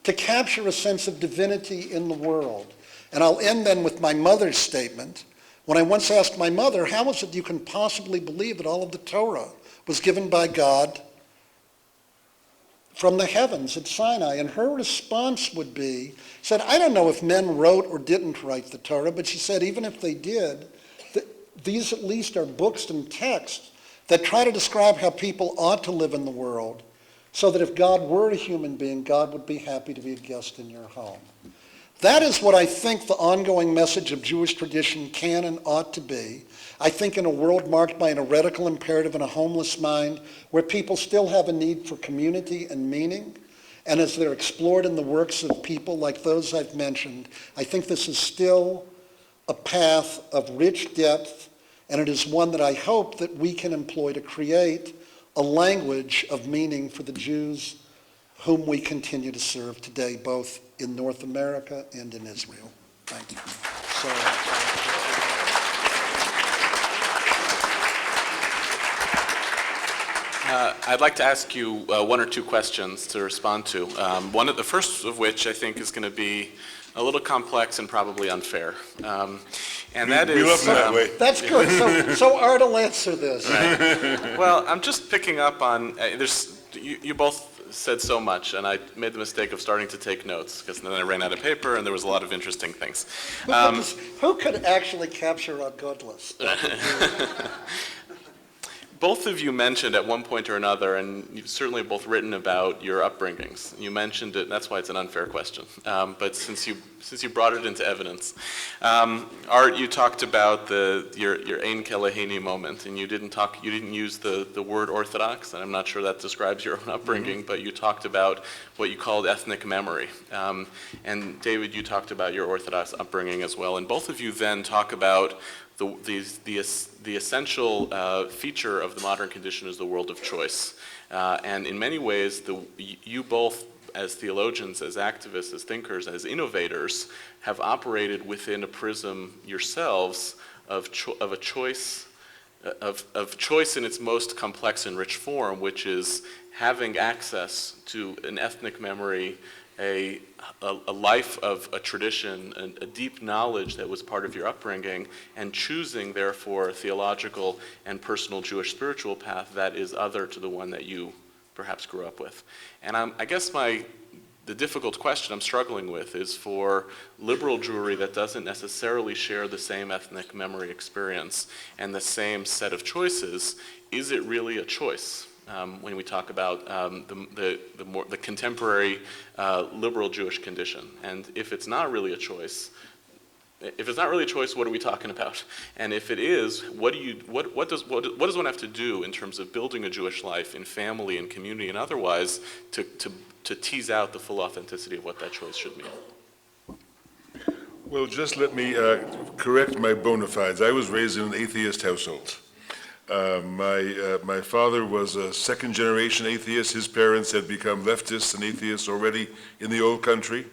to capture a sense of divinity in the world. And I'll end then with my mother's statement. When I once asked my mother, how is it you can possibly believe that all of the Torah was given by God from the heavens at Sinai? And her response would be, said, I don't know if men wrote or didn't write the Torah, but she said, even if they did, these at least are books and texts that try to describe how people ought to live in the world, so that if God were a human being, God would be happy to be a guest in your home. That is what I think the ongoing message of Jewish tradition can and ought to be. I think in a world marked by an heretical imperative and a homeless mind, where people still have a need for community and meaning, and as they're explored in the works of people like those I've mentioned, I think this is still a path of rich depth, and it is one that I hope that we can employ to create a language of meaning for the Jews whom we continue to serve today, both in North America and in Israel. Thank you. I'd like to ask you one or two questions to respond to. The first of which I think is going to be a little complex and probably unfair. And that we love them that way. That's good. So Art will answer this. Right. Well, I'm just picking up on, you both said so much, and I made the mistake of starting to take notes, because then I ran out of paper, and there was a lot of interesting things. Who could actually capture a good list? Both of you mentioned at one point or another, and you've certainly both written about your upbringings. You mentioned it, and that's why it's an unfair question. But since you brought it into evidence, Art, you talked about your Ein Keleheni moment, and you didn't use the word Orthodox, and I'm not sure that describes your own upbringing, but you talked about what you called ethnic memory. And David, you talked about your Orthodox upbringing as well, and both of you then talk about the essential feature of the modern condition is the world of choice. And in many ways, you both, as theologians, as activists, as thinkers, as innovators, have operated within a prism yourselves of choice in its most complex and rich form, which is having access to an ethnic memory, a life of a tradition, a deep knowledge that was part of your upbringing, and choosing, therefore, a theological and personal Jewish spiritual path that is other to the one that you perhaps grew up with. And I guess the difficult question I'm struggling with is for liberal Jewry that doesn't necessarily share the same ethnic memory experience and the same set of choices, is it really a choice? when we talk about the contemporary liberal Jewish condition. And if it's not really a choice, what are we talking about? And if it is, what does one have to do in terms of building a Jewish life in family and community and otherwise to tease out the full authenticity of what that choice should mean? Well, just let me correct my bona fides. I was raised in an atheist household. My father was a second-generation atheist. His parents had become leftists and atheists already in the old country.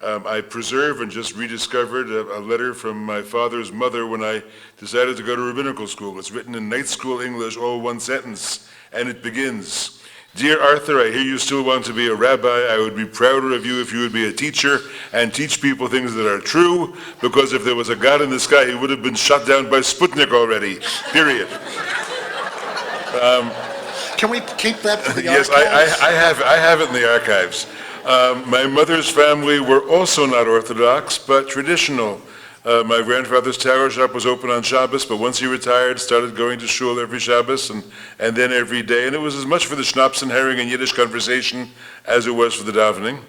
I preserve and just rediscovered a letter from my father's mother when I decided to go to rabbinical school. It's written in night school English, all one sentence, and it begins, "Dear Arthur, I hear you still want to be a rabbi. I would be prouder of you if you would be a teacher and teach people things that are true, because if there was a God in the sky, he would have been shot down by Sputnik already, period." Can we keep that for the Yes, archives? I have it in the archives. My mother's family were also not Orthodox, but traditional. My grandfather's taro shop was open on Shabbos, but once he retired, started going to shul every Shabbos and then every day. And it was as much for the schnapps and herring and Yiddish conversation as it was for the davening.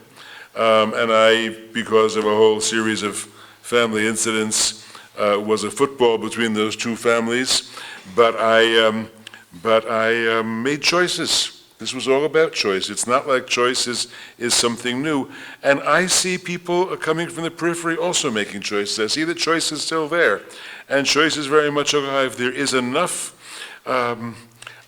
And I, because of a whole series of family incidents, was a football between those two families. But I made choices. This was all about choice. It's not like choice is something new. And I see people coming from the periphery also making choices. I see that choice is still there. And choice is very much alive. There is enough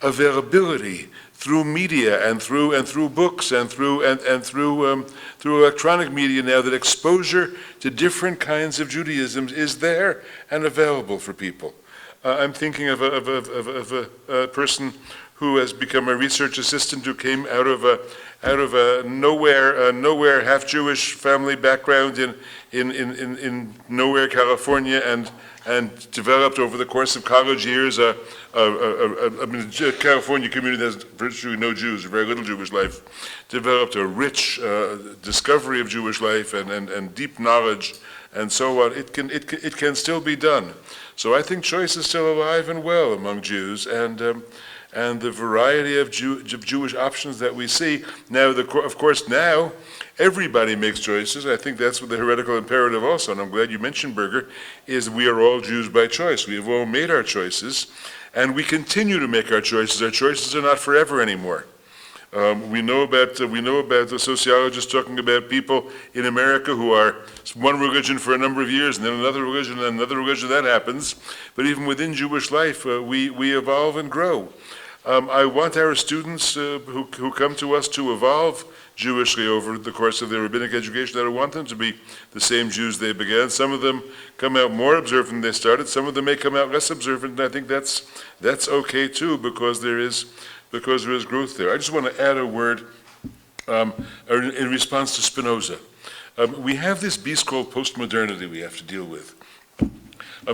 availability through media and through books and through electronic media now that exposure to different kinds of Judaism is there and available for people. I'm thinking of a person who has become a research assistant who came out of a nowhere half-Jewish family background in nowhere, California, and developed over the course of college years a California community that has virtually no Jews, very little Jewish life, developed a rich discovery of Jewish life and deep knowledge and so on. It can still be done. So I think choice is still alive and well among Jews, and the variety of Jewish options that we see. Now, of course, now everybody makes choices. I think that's what the heretical imperative also, and I'm glad you mentioned Berger, is we are all Jews by choice. We have all made our choices, and we continue to make our choices. Our choices are not forever anymore. We know about the sociologists talking about people in America who are one religion for a number of years, and then another religion, and another religion. That happens. But even within Jewish life, we evolve and grow. I want our students who come to us to evolve Jewishly over the course of their rabbinic education. I don't want them to be the same Jews they began. Some of them come out more observant than they started. Some of them may come out less observant, and I think that's okay too, because there is growth there. I just want to add a word in response to Spinoza. We have this beast called postmodernity we have to deal with.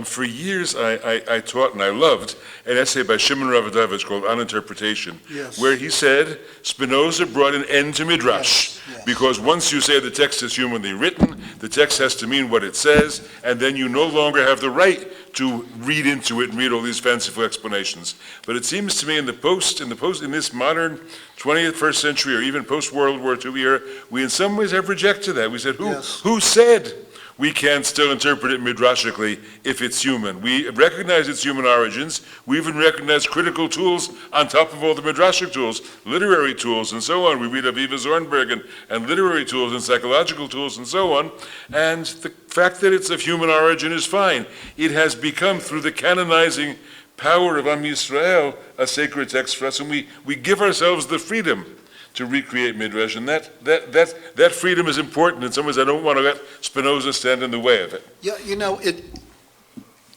For years, I taught and I loved an essay by Shimon Ravidovich called On Interpretation, Yes. where he said Spinoza brought an end to Midrash, Yes. because once you say the text is humanly written, the text has to mean what it says, and then you no longer have the right to read into it and read all these fanciful explanations. But it seems to me in this modern 21st century or even post-World War II era, we in some ways have rejected that. We said, who said we can't still interpret it midrashically if it's human? We recognize its human origins. We even recognize critical tools on top of all the midrashic tools, literary tools and so on. We read Aviva Zornberg and literary tools and psychological tools and so on. And the fact that it's of human origin is fine. It has become, through the canonizing power of Am Yisrael, a sacred text for us, and we give ourselves the freedom to recreate Midrash, and that freedom is important. In some ways, I don't want to let Spinoza stand in the way of it. Yeah,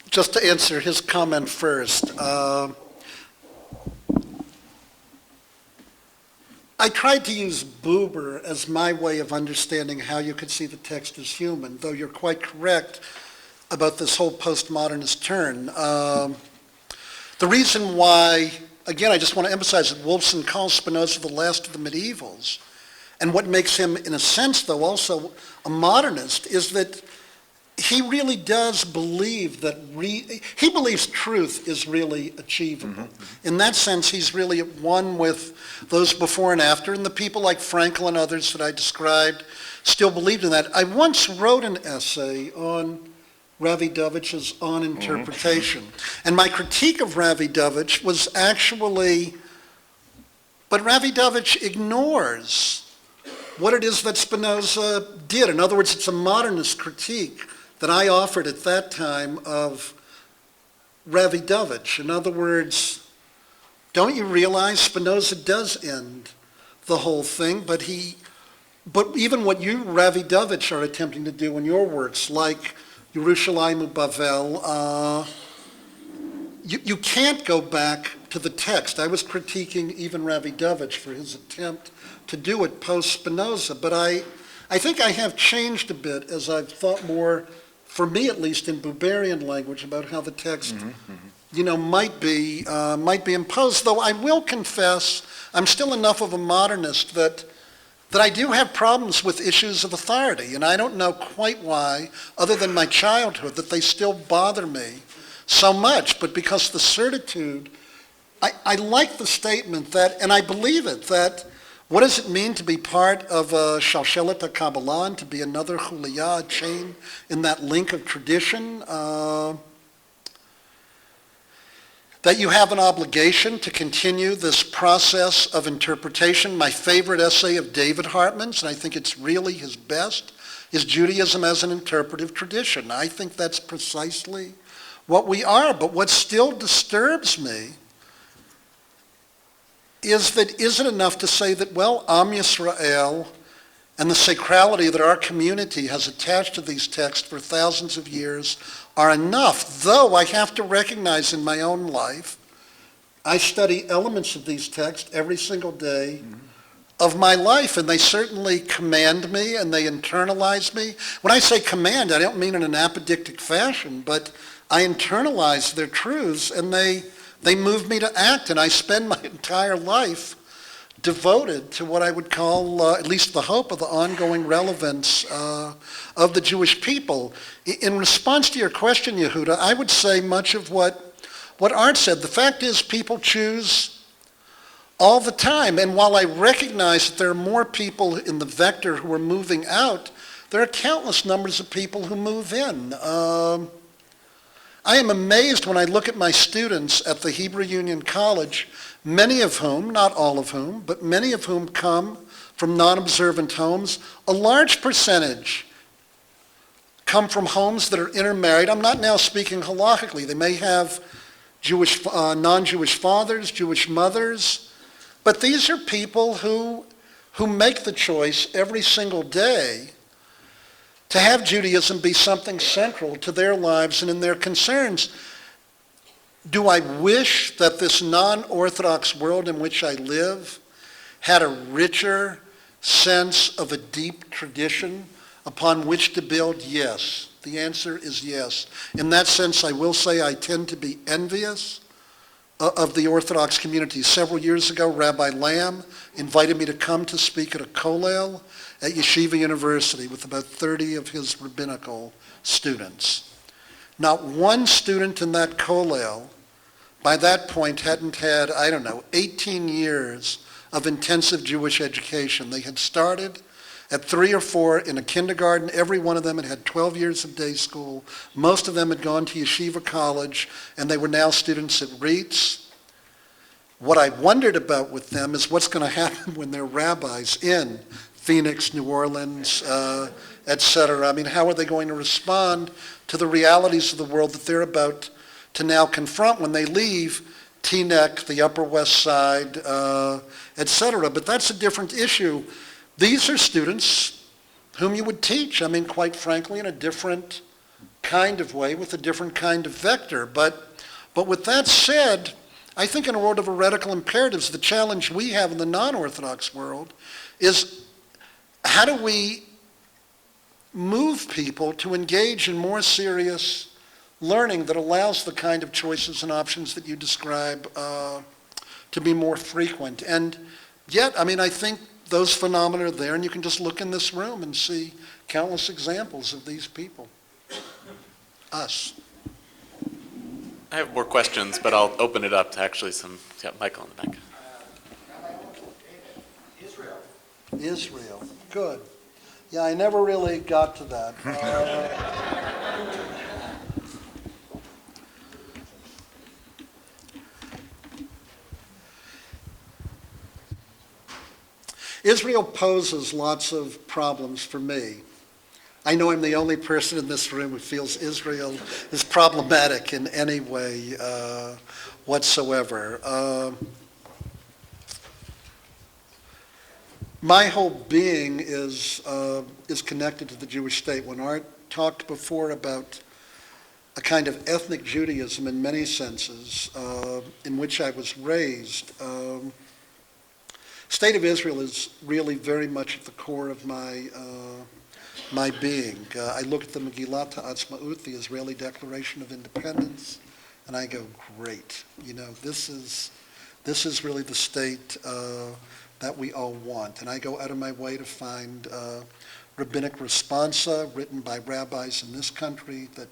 just to answer his comment first, I tried to use Buber as my way of understanding how you could see the text as human, though you're quite correct about this whole postmodernist turn. The reason why, again, I just want to emphasize that Wolfson calls Spinoza the last of the medievals. And what makes him, in a sense, though, also a modernist is that he really does believe that, he believes truth is really achievable. In that sense, he's really at one with those before and after, and the people like Frankel and others that I described still believed in that. I once wrote an essay on Ravidovich's On Interpretation, and my critique of Ravidovich was actually, but Ravidovich ignores what it is that Spinoza did. In other words, it's a modernist critique that I offered at that time of Ravidovich. In other words, don't you realize Spinoza does end the whole thing, but even what you, Ravidovich, are attempting to do in your works, like Yerushalayim Bavel, you can't go back to the text. I was critiquing even Ravidovich for his attempt to do it post-Spinoza, but I think I have changed a bit as I've thought more, for me at least, in Buberian language about how the text, might be imposed. Though I will confess, I'm still enough of a modernist that I do have problems with issues of authority, and I don't know quite why, other than my childhood, that they still bother me so much. But because the certitude, I like the statement that, and I believe it, that what does it mean to be part of a Shalshelet HaKabbalah, to be another Chuliyah, a chain in that link of tradition? That you have an obligation to continue this process of interpretation. My favorite essay of David Hartman's, and I think it's really his best, is Judaism as an interpretive tradition. I think that's precisely what we are. But what still disturbs me is that, is it enough to say that, well, Am Yisrael and the sacrality that our community has attached to these texts for thousands of years are enough? Though I have to recognize in my own life, I study elements of these texts every single day of my life, and they certainly command me and they internalize me. When I say command, I don't mean in an apodictic fashion, but I internalize their truths, and they move me to act, and I spend my entire life devoted to what I would call, at least the hope of the ongoing relevance of the Jewish people. In response to your question, Yehuda, I would say much of what Art said. The fact is, people choose all the time, and while I recognize that there are more people in the vector who are moving out, there are countless numbers of people who move in. I am amazed when I look at my students at the Hebrew Union College, many of whom, not all of whom, but many of whom come from non-observant homes. A large percentage come from homes that are intermarried. I'm not now speaking halakhically. They may have Jewish, non-Jewish fathers, Jewish mothers, but these are people who make the choice every single day to have Judaism be something central to their lives and in their concerns. Do I wish that this non-Orthodox world in which I live had a richer sense of a deep tradition upon which to build? Yes. The answer is yes. In that sense, I will say I tend to be envious of the Orthodox community. Several years ago, Rabbi Lamb invited me to come to speak at a kollel at Yeshiva University with about 30 of his rabbinical students. Not one student in that kollel by that point hadn't had, 18 years of intensive Jewish education. They had started at 3 or 4 in a kindergarten. Every one of them had 12 years of day school. Most of them had gone to Yeshiva College, and they were now students at REITs. What I wondered about with them is what's going to happen when they're rabbis in Phoenix, New Orleans, et cetera. I mean, how are they going to respond to the realities of the world that they're about to now confront when they leave Teaneck, the Upper West Side, et cetera? But that's a different issue. These are students whom you would teach, quite frankly, in a different kind of way, with a different kind of vector. But with that said, I think in a world of heretical imperatives, the challenge we have in the non-Orthodox world is, how do we move people to engage in more serious learning that allows the kind of choices and options that you describe to be more frequent? And yet, I think those phenomena are there, and you can just look in this room and see countless examples of these people. Us. I have more questions, but I'll open it up to actually Michael in the back. Israel, good. Yeah, I never really got to that. Israel poses lots of problems for me. I know I'm the only person in this room who feels Israel is problematic in any way whatsoever. My whole being is connected to the Jewish state. When Art talked before about a kind of ethnic Judaism in many senses, in which I was raised, State of Israel is really very much at the core of my being. I look at the Megillat Ha'atzmaut, the Israeli Declaration of Independence, and I go, great. This is really the state that we all want. And I go out of my way to find rabbinic responsa written by rabbis in this country that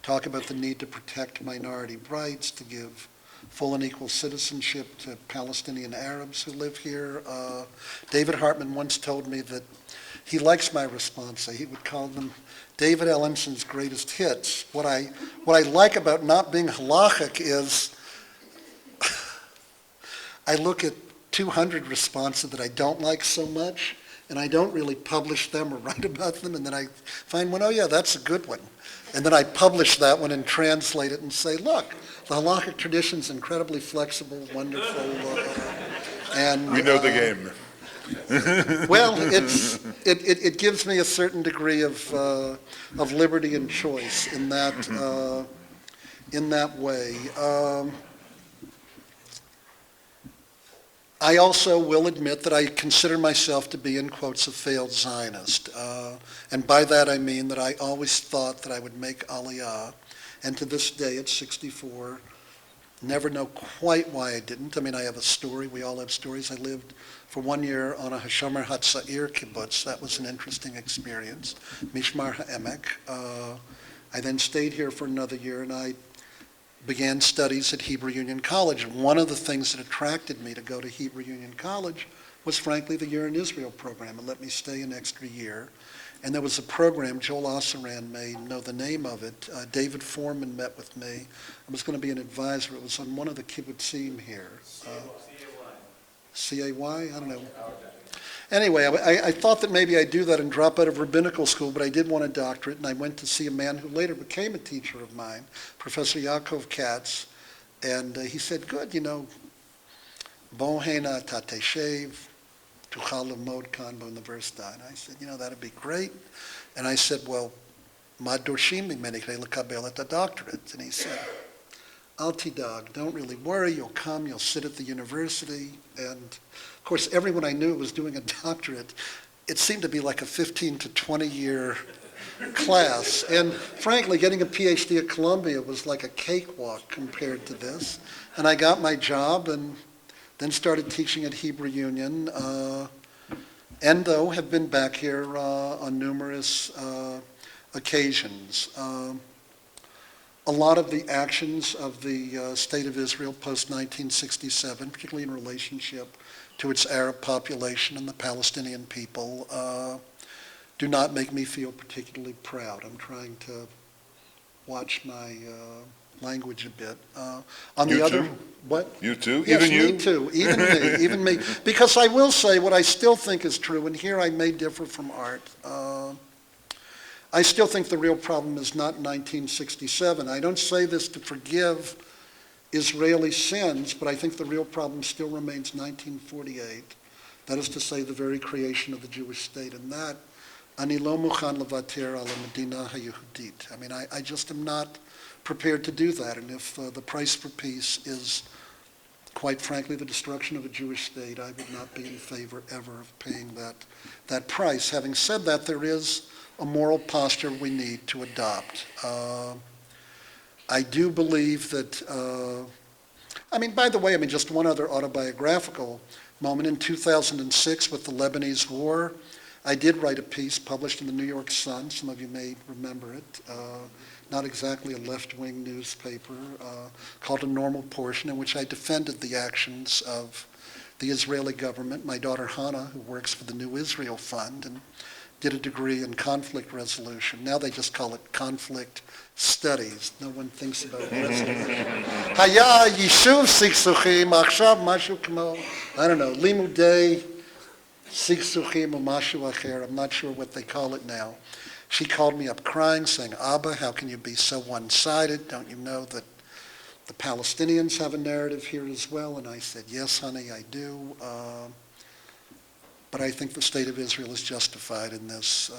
talk about the need to protect minority rights, to give full and equal citizenship to Palestinian Arabs who live here. David Hartman once told me that he likes my responsa. He would call them David Ellenson's greatest hits. What I like about not being halachic is I look at 200 responsa that I don't like so much, and I don't really publish them or write about them, and then I find one, oh yeah, that's a good one. And then I publish that one and translate it and say, look, the halakhic tradition's incredibly flexible, wonderful, and We know the game. well, it gives me a certain degree of liberty and choice in that way. I also will admit that I consider myself to be, in quotes, a failed Zionist. And by that I mean that I always thought that I would make Aliyah, and to this day at 64, never know quite why I didn't. I mean, I have a story. We all have stories. I lived for 1 year on a Hashomer Hatzair kibbutz. That was an interesting experience. Mishmar HaEmek. I then stayed here for another year, and I began studies at Hebrew Union College. One of the things that attracted me to go to Hebrew Union College was, frankly, the Year in Israel program. It let me stay an extra year. And there was a program, Joel Osseran may know the name of it. David Foreman met with me. I was going to be an advisor. It was on one of the kibbutzim here. C-A-Y? I don't know. Anyway, I thought that maybe I'd do that and drop out of rabbinical school, but I did want a doctorate, and I went to see a man who later became a teacher of mine, Professor Yaakov Katz, and he said, good, bo hena tateshev, tuchal lemod kan b'universita. And I said, that'd be great. And I said, well, ma dorshim mimeni k'dei lekabel et doctorate. And he said, al tidag, don't really worry, you'll come, you'll sit at the university. And of course, everyone I knew was doing a doctorate. It seemed to be like a 15 to 20 year class. And frankly, getting a PhD at Columbia was like a cakewalk compared to this. And I got my job and then started teaching at Hebrew Union, and though have been back here on numerous occasions. A lot of the actions of the State of Israel post-1967, particularly in relationship to its Arab population and the Palestinian people, do not make me feel particularly proud. I'm trying to watch my language a bit. On You the other, too? what? You too? Yes, Even you? me too. Even me. Because I will say what I still think is true, and here I may differ from Art. I still think the real problem is not 1967. I don't say this to forgive Israeli sins, but I think the real problem still remains 1948. That is to say, the very creation of the Jewish state, and that ani lo mukhan levater ala medina hayehudit. I mean, I just am not prepared to do that. And if the price for peace is, quite frankly, the destruction of a Jewish state, I would not be in favor ever of paying that price. Having said that, there is a moral posture we need to adopt. I do believe that, by the way, just one other autobiographical moment. In 2006 with the Lebanese war, I did write a piece published in the New York Sun. Some of you may remember it. Not exactly a left-wing newspaper, called A Normal Portion, in which I defended the actions of the Israeli government. My daughter Hannah, who works for the New Israel Fund and did a degree in conflict resolution. Now they just call it conflict studies. No one thinks about resolution. Haya yishuv siksukим achshav mashu kmo, I don't know, limudei siksukим or mashu acher. I'm not sure what they call it now. She called me up crying, saying, Abba, how can you be so one-sided? Don't you know that the Palestinians have a narrative here as well? And I said, yes, honey, I do. But I think the state of Israel is justified in this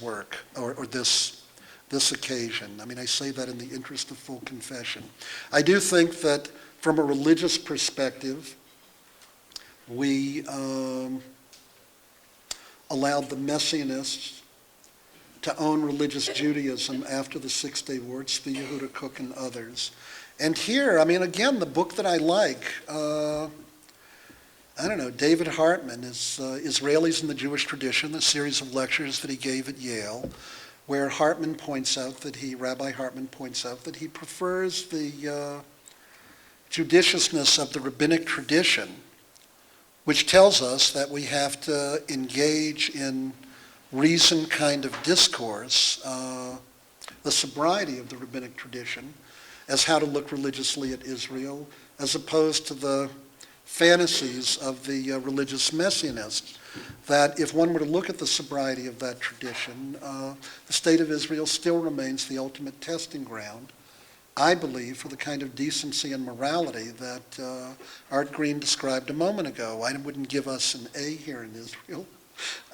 work, or this occasion. I mean, I say that in the interest of full confession. I do think that from a religious perspective, we allowed the Messianists to own religious Judaism after the Six-Day War, Tzvi Yehuda Kook and others. And here, I mean, again, the book that I like, I don't know, David Hartman is Israelis in the Jewish Tradition, a series of lectures that he gave at Yale, where Rabbi Hartman points out that he prefers the judiciousness of the Rabbinic tradition, which tells us that we have to engage in reason kind of discourse, the sobriety of the Rabbinic tradition, as how to look religiously at Israel, as opposed to the fantasies of the religious messianists, that if one were to look at the sobriety of that tradition, the state of Israel still remains the ultimate testing ground, I believe, for the kind of decency and morality that Art Green described a moment ago. I wouldn't give us an A here in Israel.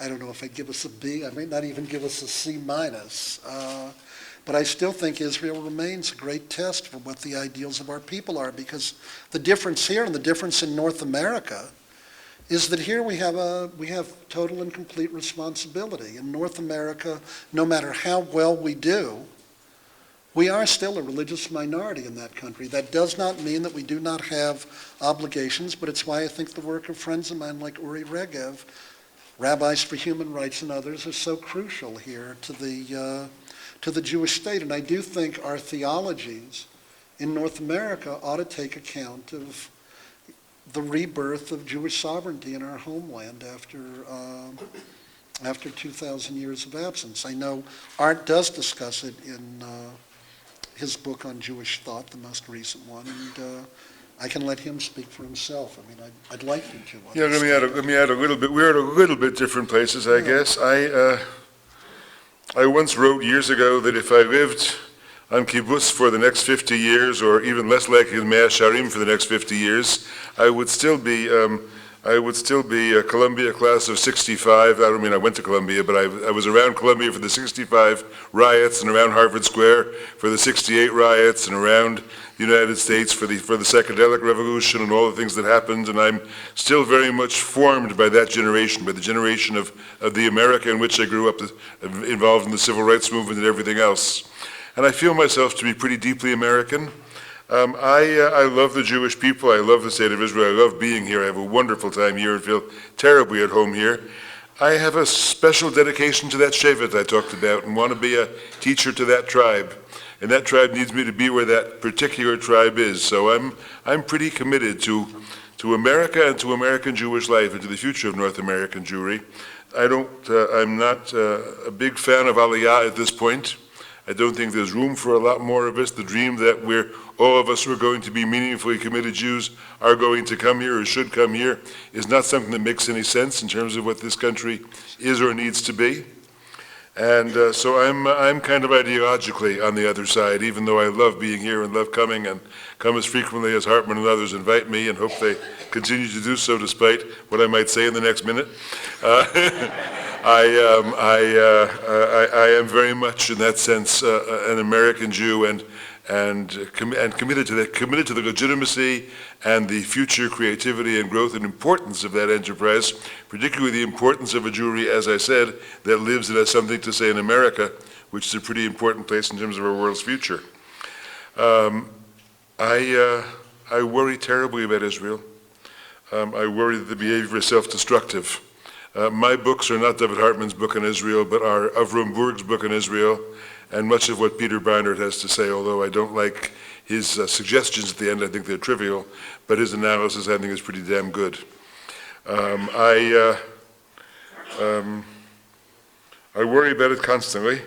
I don't know if I'd give us a B. I may not even give us a C minus. But I still think Israel remains a great test for what the ideals of our people are, because the difference here and the difference in North America is that here we have total and complete responsibility. In North America, no matter how well we do, we are still a religious minority in that country. That does not mean that we do not have obligations, but it's why I think the work of friends of mine like Uri Regev, Rabbis for Human Rights and others, are so crucial here to the Jewish state. And I do think our theologies in North America ought to take account of the rebirth of Jewish sovereignty in our homeland after 2,000 years of absence. I know Art does discuss it in his book on Jewish thought, the most recent one, and I can let him speak for himself. I mean, I'd like you to. Yeah, let me add a little bit. We're at a little bit different places, I guess. I once wrote years ago that if I lived on kibbutz for the next 50 years, or even less likely in Mea Sharim for the next 50 years, I would still be a Columbia class of 65. I don't mean I went to Columbia, but I was around Columbia for the 65 riots and around Harvard Square for the 68 riots and around the United States for the psychedelic revolution and all the things that happened. And I'm still very much formed by that generation, by the generation of the America in which I grew up, involved in the civil rights movement and everything else. And I feel myself to be pretty deeply American. I love the Jewish people. I love the state of Israel. I love being here. I have a wonderful time here and feel terribly at home here. I have a special dedication to that Shevet I talked about and want to be a teacher to that tribe. And that tribe needs me to be where that particular tribe is. So I'm pretty committed to America and to American Jewish life and to the future of North American Jewry. I'm not a big fan of Aliyah at this point. I don't think there's room for a lot more of us. The dream that all of us who are going to be meaningfully committed Jews are going to come here or should come here is not something that makes any sense in terms of what this country is or needs to be. And so I'm kind of ideologically on the other side, even though I love being here and love coming and come as frequently as Hartman and others invite me and hope they continue to do so despite what I might say in the next minute. I am very much in that sense an American Jew and committed to that, committed to the legitimacy and the future creativity and growth and importance of that enterprise, particularly the importance of a Jewry, as I said, that lives and has something to say in America, which is a pretty important place in terms of our world's future. I worry terribly about Israel. I worry that the behavior is self-destructive. My books are not David Hartman's book on Israel, but are Avram Burg's book on Israel, and much of what Peter Barnard has to say, although I don't like his suggestions at the end, I think they're trivial, but his analysis I think is pretty damn good. I worry about it constantly.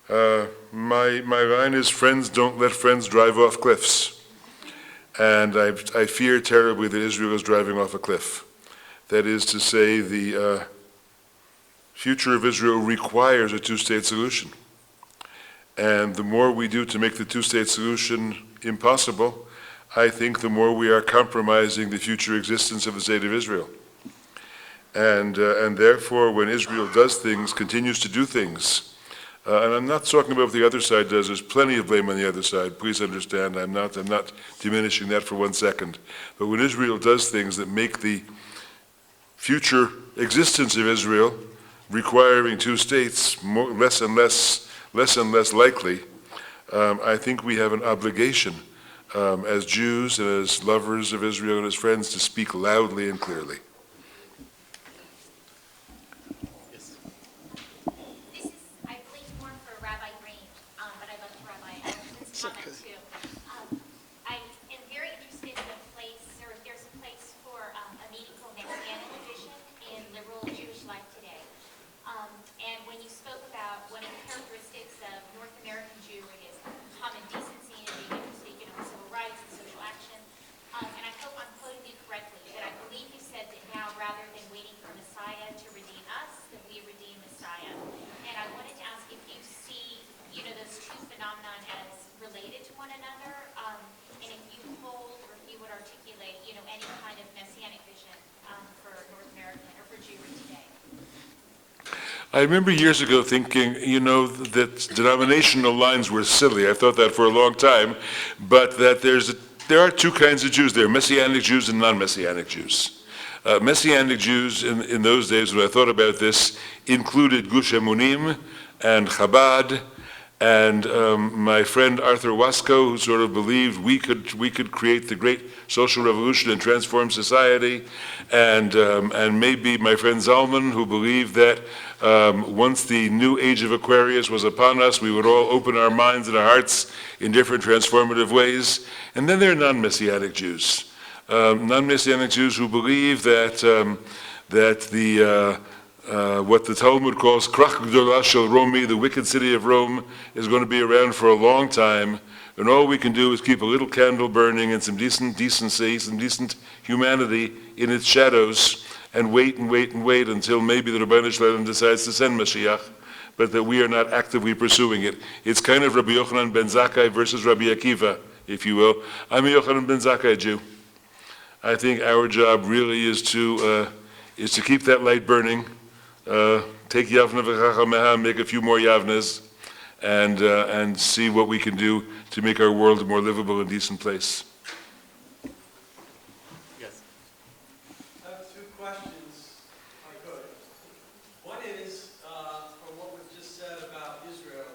My line is, friends don't let friends drive off cliffs. And I fear terribly that Israel is driving off a cliff. That is to say, the future of Israel requires a two-state solution. And the more we do to make the two-state solution impossible, I think the more we are compromising the future existence of the state of Israel. And therefore, when Israel does things, continues to do things, and I'm not talking about what the other side does, there's plenty of blame on the other side, please understand, I'm not diminishing that for 1 second. But when Israel does things that make the future existence of Israel requiring two states less and less likely, I think we have an obligation as Jews and as lovers of Israel and as friends to speak loudly and clearly. Yes. This is, I believe, more for Rabbi Green, but I'd love to Rabbi Ellenson's comment too. I am very interested in a place, or if there's a place for a meaningful Messianic tradition in liberal Jewish life today. And when you spoke about one of the characteristics of North American Jewry is common decency and being interested, in civil rights and social action. And I hope I'm quoting you correctly, but I believe you said that now, rather than waiting for Messiah to redeem us, that we redeem Messiah. And I wanted to ask if you see, those two phenomena as related to one another, and if you hold or if you would articulate, any kind of Messianic vision for North American or for Jewry today. I remember years ago thinking, that denominational lines were silly. I thought that for a long time, but that there are two kinds of Jews. There are Messianic Jews and non-Messianic Jews. Messianic Jews in those days, when I thought about this, included Gush Emunim and Chabad, and my friend Arthur Wasko, who sort of believed we could create the great social revolution and transform society, and maybe my friend Zalman, who believed that once the new age of Aquarius was upon us, we would all open our minds and our hearts in different transformative ways. And then there are non-Messianic Jews. Non-Messianic Jews who believe that what the Talmud calls Krach Gdolah Shel Romi, the wicked city of Rome, is going to be around for a long time, and all we can do is keep a little candle burning and some decent decency, some decent humanity in its shadows, and wait until maybe the Rabbinic Shalom decides to send Mashiach, but that we are not actively pursuing it. It's kind of Rabbi Yochanan ben Zakkai versus Rabbi Akiva, if you will. I'm a Yochanan ben Zakkai Jew. I think our job really is to keep that light burning, take Yavna v'chachameha, make a few more Yavnas, and see what we can do to make our world a more livable and decent place. Yes. I have two questions, if I could. One is, from what was just said about Israel,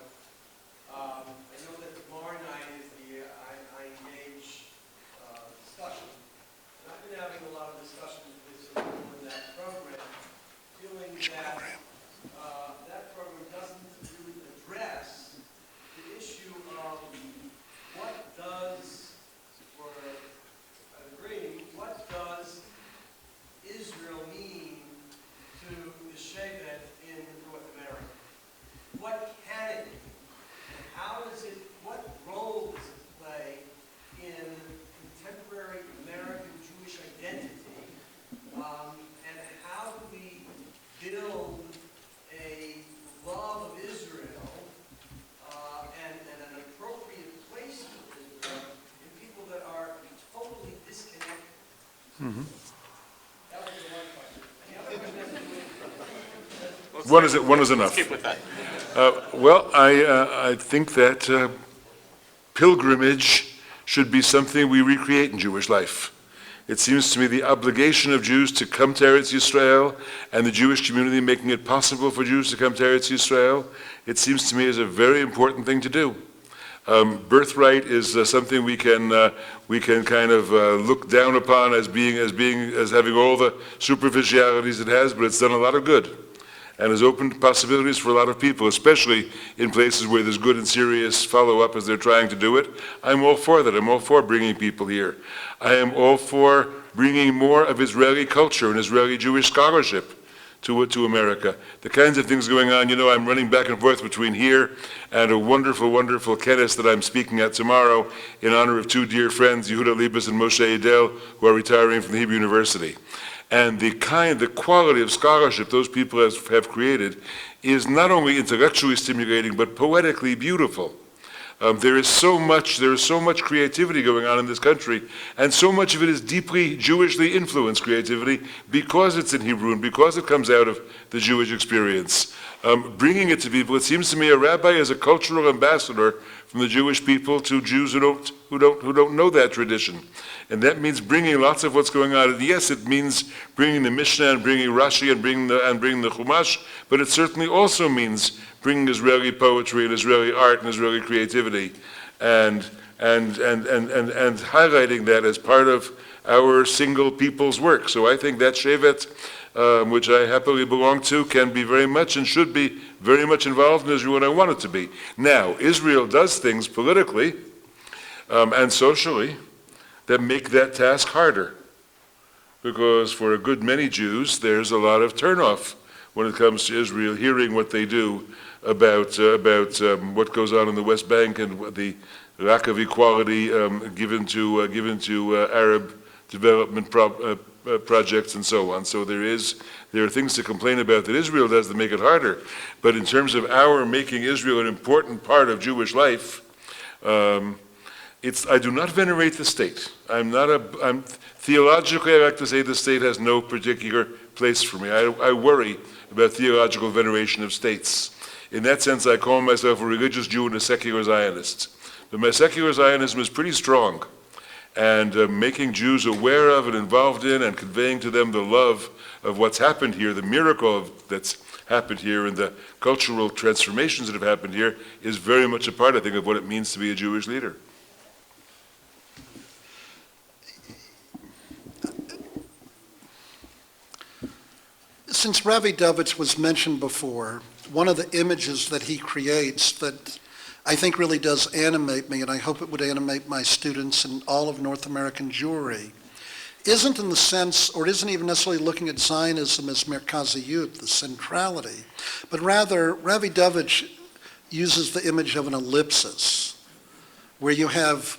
I know that tomorrow night is the I Engage discussion. And I've been having a lot of discussions with some people in that program, feeling that that program doesn't really address the issue of what does, or I'm agreeing, what does Israel mean to the Shevet in North America? What can it mean? And how does it, what role does it play in contemporary American Jewish identity? And how do we build a love of Israel and an appropriate place for Israel in people that are totally disconnected? That was the one question. And the other question has to do with One is enough. Keep with that. Well, I think that pilgrimage should be something we recreate in Jewish life. It seems to me the obligation of Jews to come to Eretz Yisrael, and the Jewish community making it possible for Jews to come to Eretz Yisrael, it seems to me is a very important thing to do. Birthright is something we can kind of look down upon as having all the superficialities it has, but it's done a lot of good and has opened possibilities for a lot of people, especially in places where there's good and serious follow-up as they're trying to do it. I'm all for that. I'm all for bringing people here. I am all for bringing more of Israeli culture and Israeli Jewish scholarship to America. The kinds of things going on, I'm running back and forth between here and a wonderful, wonderful kenes that I'm speaking at tomorrow in honor of two dear friends, Yehuda Liebes and Moshe Edel, who are retiring from the Hebrew University. And the quality of scholarship those people have created is not only intellectually stimulating, but poetically beautiful. There is so much creativity going on in this country, and so much of it is deeply Jewishly influenced creativity because it's in Hebrew and because it comes out of the Jewish experience. Bringing it to people, it seems to me a rabbi is a cultural ambassador from the Jewish people to Jews who don't know that tradition. And that means bringing lots of what's going on. And yes, it means bringing the Mishnah and bringing Rashi and bringing the Chumash, but it certainly also means bringing Israeli poetry and Israeli art and Israeli creativity, and highlighting that as part of our single people's work. So I think that Shevet, which I happily belong to, can be very much and should be very much involved in Israel, and I want it to be. Now, Israel does things politically and socially that make that task harder, because for a good many Jews, there's a lot of turnoff when it comes to Israel, hearing what they do about what goes on in the West Bank and the lack of equality given to Arab development projects and so on. So there are things to complain about that Israel does that make it harder. But in terms of our making Israel an important part of Jewish life, I do not venerate the state. Theologically, I like to say the state has no particular place for me. I worry about theological veneration of states. In that sense, I call myself a religious Jew and a secular Zionist. But my secular Zionism is pretty strong. And making Jews aware of and involved in and conveying to them the love of what's happened here, the miracle that's happened here and the cultural transformations that have happened here is very much a part, I think, of what it means to be a Jewish leader. Since Ravi Dovitz was mentioned before, one of the images that he creates that I think really does animate me, and I hope it would animate my students and all of North American Jewry, isn't in the sense, or isn't even necessarily looking at Zionism as Merkaziyut, the centrality, but rather Ravi Dovitz uses the image of an ellipsis, where you have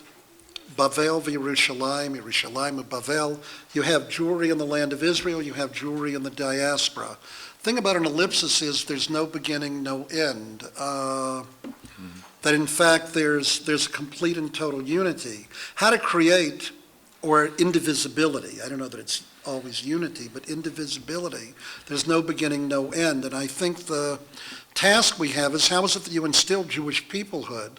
Bavel v'Yerushalayim, Yerushalayim and Bavel. You have Jewry in the land of Israel, you have Jewry in the diaspora. The thing about an ellipsis is there's no beginning, no end. That in fact there's a complete and total unity. How to create, or indivisibility, I don't know that it's always unity, but indivisibility. There's no beginning, no end. And I think the task we have is how is it that you instill Jewish peoplehood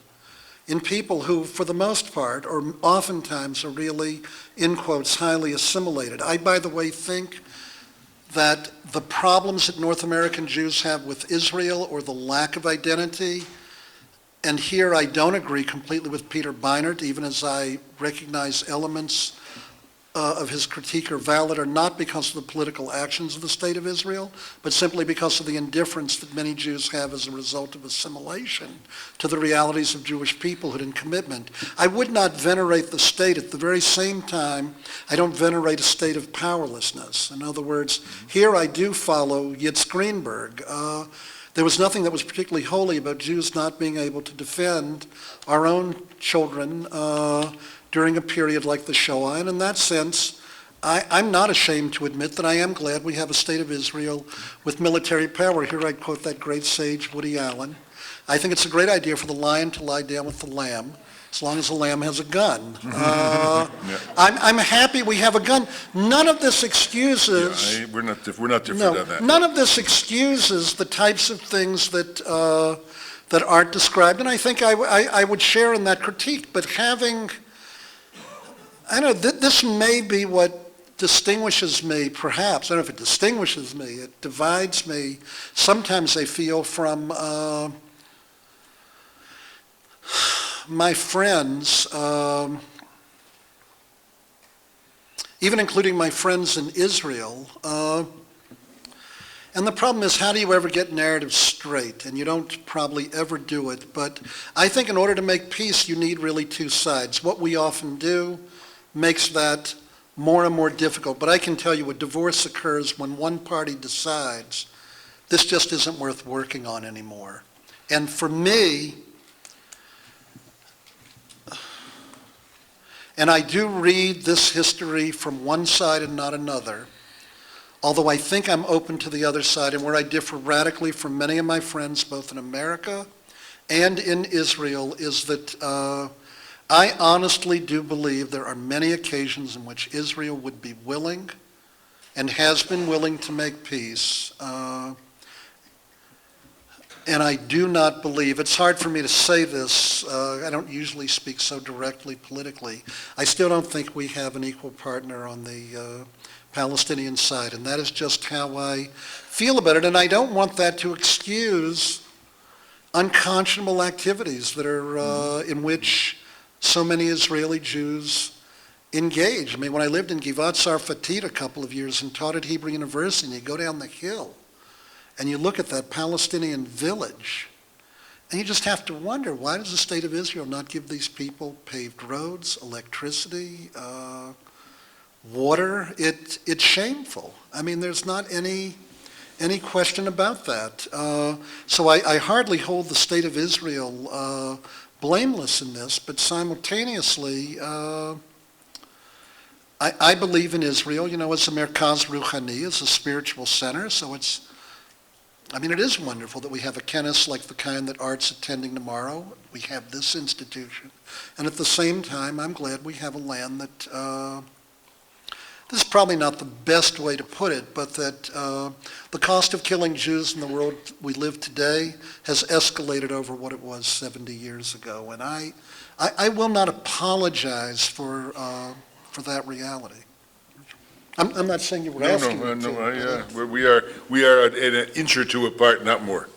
in people who, for the most part, or oftentimes are really, in quotes, highly assimilated. I, by the way, think that the problems that North American Jews have with Israel, or the lack of identity, and here I don't agree completely with Peter Beinart, even as I recognize elements of his critique are valid, are not because of the political actions of the State of Israel, but simply because of the indifference that many Jews have as a result of assimilation to the realities of Jewish peoplehood and commitment. I would not venerate the state. At the very same time, I don't venerate a state of powerlessness. In other words, here I do follow Yitz Greenberg. There was nothing that was particularly holy about Jews not being able to defend our own children during a period like the Shoah. And in that sense, I'm not ashamed to admit that I am glad we have a state of Israel with military power. Here I quote that great sage Woody Allen. I think it's a great idea for the lion to lie down with the lamb, as long as the lamb has a gun. I'm happy we have a gun. None of this excuses... We're not different on that. None of this excuses the types of things that aren't described, and I think I would share in that critique, but having... I don't know, this may be what distinguishes me, perhaps. I don't know if it distinguishes me. It divides me, sometimes I feel, from my friends, even including my friends in Israel, and the problem is, how do you ever get narratives straight? And you don't probably ever do it, but I think in order to make peace, you need really two sides. What we often do makes that more and more difficult, but I can tell you a divorce occurs when one party decides this just isn't worth working on anymore. And for me, and I do read this history from one side and not another, although I think I'm open to the other side, and where I differ radically from many of my friends, both in America and in Israel, is that I honestly do believe there are many occasions in which Israel would be willing and has been willing to make peace. And I do not believe, it's hard for me to say this, I don't usually speak so directly politically, I still don't think we have an equal partner on the Palestinian side, and that is just how I feel about it, and I don't want that to excuse unconscionable activities that are in which so many Israeli Jews engage. I mean, when I lived in Givat Sarfatit a couple of years and taught at Hebrew University, and you go down the hill, and you look at that Palestinian village, and you just have to wonder, why does the state of Israel not give these people paved roads, electricity, water? It's shameful. I mean, there's not any question about that. So I hardly hold the state of Israel blameless in this, but simultaneously, I believe in Israel, as a Merkaz Ruchani, as a spiritual center, so it is wonderful that we have a kenes like the kind that Art's attending tomorrow. We have this institution. And at the same time, I'm glad we have a land that, this is probably not the best way to put it, but that the cost of killing Jews in the world we live today has escalated over what it was 70 years ago. And I will not apologize for that reality. I'm not saying you were asking me to. We are an inch or two apart, not more.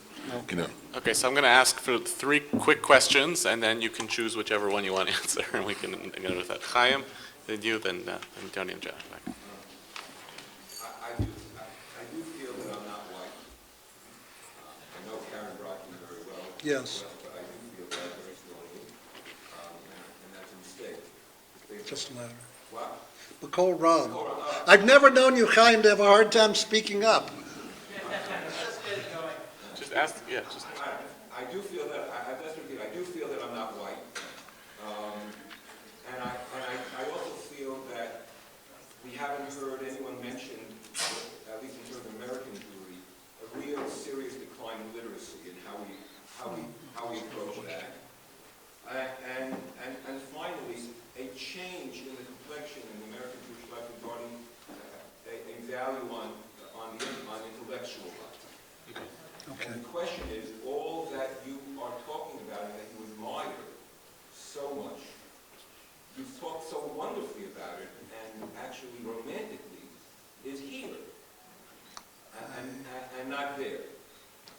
Okay, so I'm going to ask for 3 quick questions, and then you can choose whichever one you want to answer, and we can go with that. Chaim, then you, then Tony and Jack. I do feel that I'm not white. I know Karen Brockman very well. Yes. But I do feel that very strongly, and that's a mistake. Just a matter. What? B'kol Ram. I've never known you, Chaim, to have a hard time speaking up. Just ask, yeah, just. I do feel that, I do feel that I'm not white. And I also feel that we haven't heard anyone mention, at least in terms of American Jewry, a real serious decline in literacy and how we approach that. And finally, a change in the complexion in the American Jewish life regarding a value on intellectual life. Okay. And the question is, all that you are talking about and that you admire so much, you've talked so wonderfully about it and actually romantically, is here and not there.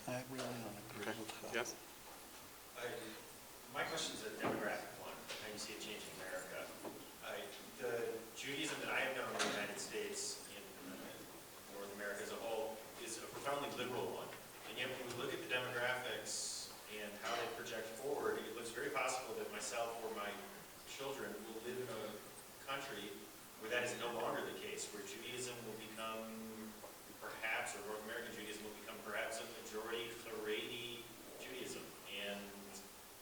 I really don't agree with that. Yes? My question is a demographic one, how you see it changing America. The Judaism that I have known in the United States, in North America as a whole, is a profoundly liberal one. And yet when we look at the demographics and how they project forward, it looks very possible that myself or my children will live in a country where that is no longer the case, where Judaism will become perhaps, or North American Judaism will become perhaps a majority Haredi Judaism. And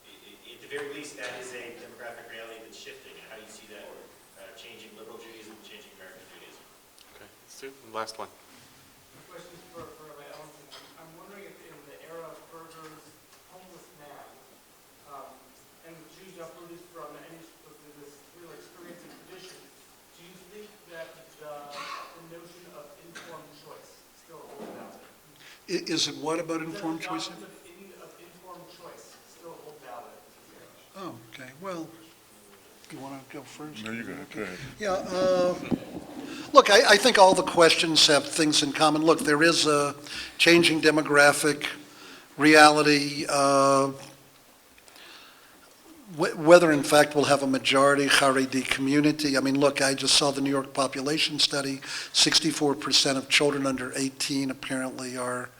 at the very least, that is a demographic reality that's shifting. And how do you see that changing liberal Judaism, changing American Judaism? Okay, Sue, last one. Question for Rabbi Ellenson. I'm wondering if in the era of Berger's homeless man, and the Jews uprooted from this real experience and tradition, do you think that the notion of informed choice still holds valid? Is it what about informed choice? Does the notion of informed choice still hold valid? Oh, okay. Well, you want to go first? No, you go ahead. Yeah, look, I think all the questions have things in common. Look, there is a changing demographic reality. whether in fact we'll have a majority Haredi community. I mean, look, I just saw the New York population study. 64% of children under 18 apparently are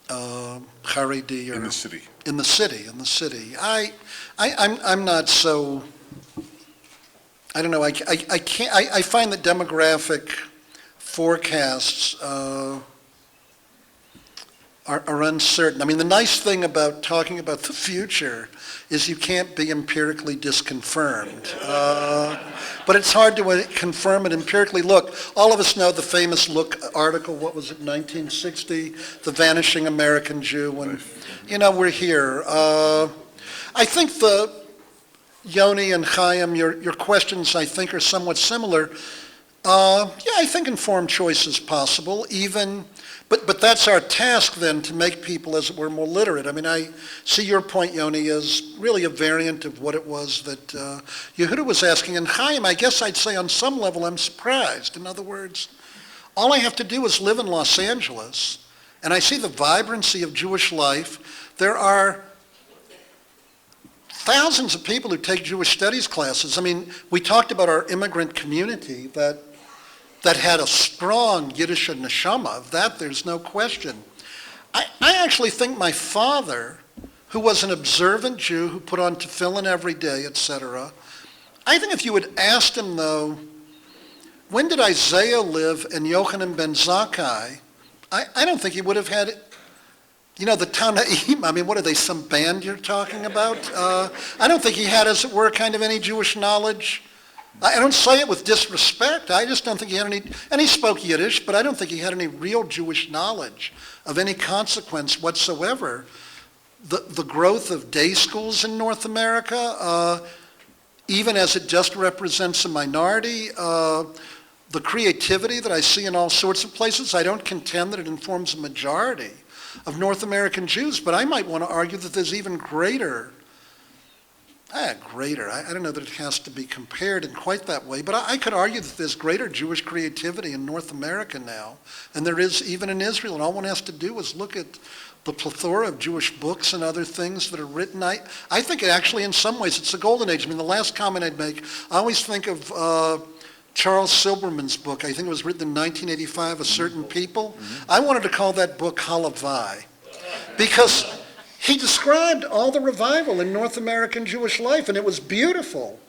Haredi. Or In the city. In the city. I'm not so, I don't know, I can't, I find that demographic forecasts are uncertain. I mean, the nice thing about talking about the future is you can't be empirically disconfirmed. But it's hard to confirm it empirically. Look, all of us know the famous article, what was it, 1960, The Vanishing American Jew, and, we're here. I think Yoni and Chaim, your questions, I think, are somewhat similar. I think informed choice is possible, but that's our task then, to make people, as it were, more literate. I mean, I see your point, Yoni, as really a variant of what it was that Yehuda was asking. And Chaim, I guess I'd say on some level I'm surprised. In other words, all I have to do is live in Los Angeles, and I see the vibrancy of Jewish life. There are thousands of people who take Jewish studies classes. I mean, we talked about our immigrant community that had a strong Yiddish neshama. Of that, there's no question. I actually think my father, who was an observant Jew, who put on tefillin every day, etc., I think if you had asked him, though, when did Isaiah live and Yochanan ben Zakkai, I don't think he would have had, the Tanaim. I mean, what are they, some band you're talking about? I don't think he had, as it were, kind of any Jewish knowledge. I don't say it with disrespect. I just don't think he had any, and he spoke Yiddish, but I don't think he had any real Jewish knowledge of any consequence whatsoever. The growth of day schools in North America, even as it just represents a minority, the creativity that I see in all sorts of places, I don't contend that it informs a majority of North American Jews, but I might want to argue that there's even greater. I don't know that it has to be compared in quite that way, but I could argue that there's greater Jewish creativity in North America now than there is even in Israel, and all one has to do is look at the plethora of Jewish books and other things that are written. I think it actually, in some ways, it's a golden age. I mean, the last comment I'd make, I always think of Charles Silberman's book. I think it was written in 1985, A Certain People. I wanted to call that book Halavai, because he described all the revival in North American Jewish life, and it was beautiful.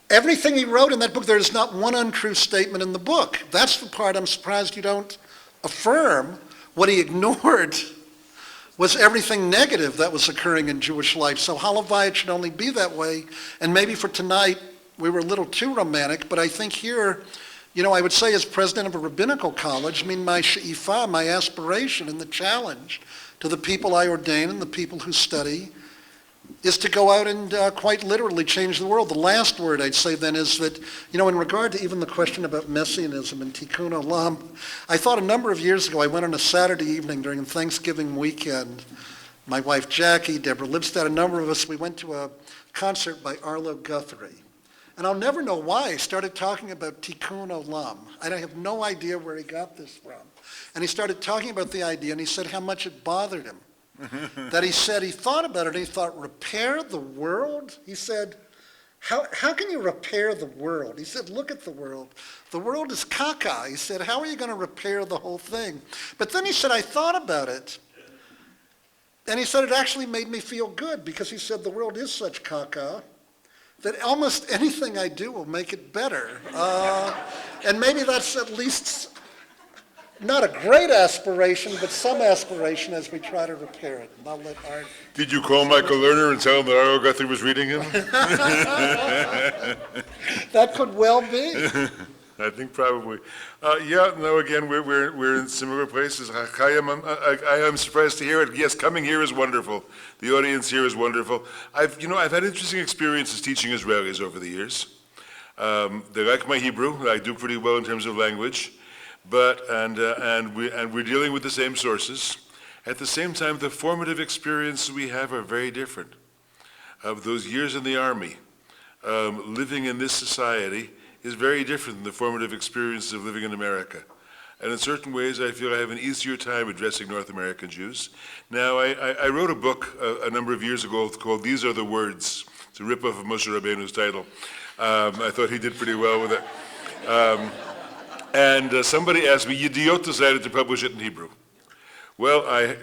Everything he wrote in that book, there is not one untrue statement in the book. That's the part I'm surprised you don't affirm. What he ignored was everything negative that was occurring in Jewish life. So Halavai, it should only be that way. And maybe for tonight, we were a little too romantic, but I think here, I would say as president of a rabbinical college, my she'ifah, my aspiration and the challenge to the people I ordain and the people who study is to go out and quite literally change the world. The last word I'd say then is that, in regard to even the question about Messianism and Tikkun Olam, I thought a number of years ago, I went on a Saturday evening during Thanksgiving weekend. My wife Jackie, Deborah Lipstadt, a number of us, we went to a concert by Arlo Guthrie. And I'll never know why he started talking about Tikkun Olam. I have no idea where he got this from. And he started talking about the idea, and he said how much it bothered him. That he said he thought about it, and he thought, repair the world? He said, how can you repair the world? He said, look at the world. The world is caca. He said, how are you going to repair the whole thing? But then he said, I thought about it. And he said, it actually made me feel good, because he said, the world is such caca that almost anything I do will make it better. And maybe that's at least not a great aspiration, but some aspiration as we try to repair it. And I'll let Art. Did you call Michael Lerner and tell him that Arlo Guthrie was reading him? That could well be. I think probably. Again, we're in similar places. I am surprised to hear it. Yes, coming here is wonderful. The audience here is wonderful. I've had interesting experiences teaching Israelis over the years. They like my Hebrew. I do pretty well in terms of language, and we're dealing with the same sources. At the same time, the formative experiences we have are very different. Of those years in the army, living in this society is very different than the formative experiences of living in America. And in certain ways, I feel I have an easier time addressing North American Jews. Now, I wrote a book a number of years ago called These Are the Words. It's a ripoff of Moshe Rabbeinu's title. I thought he did pretty well with it. And somebody asked me, Yediot decided to publish it in Hebrew. Well, I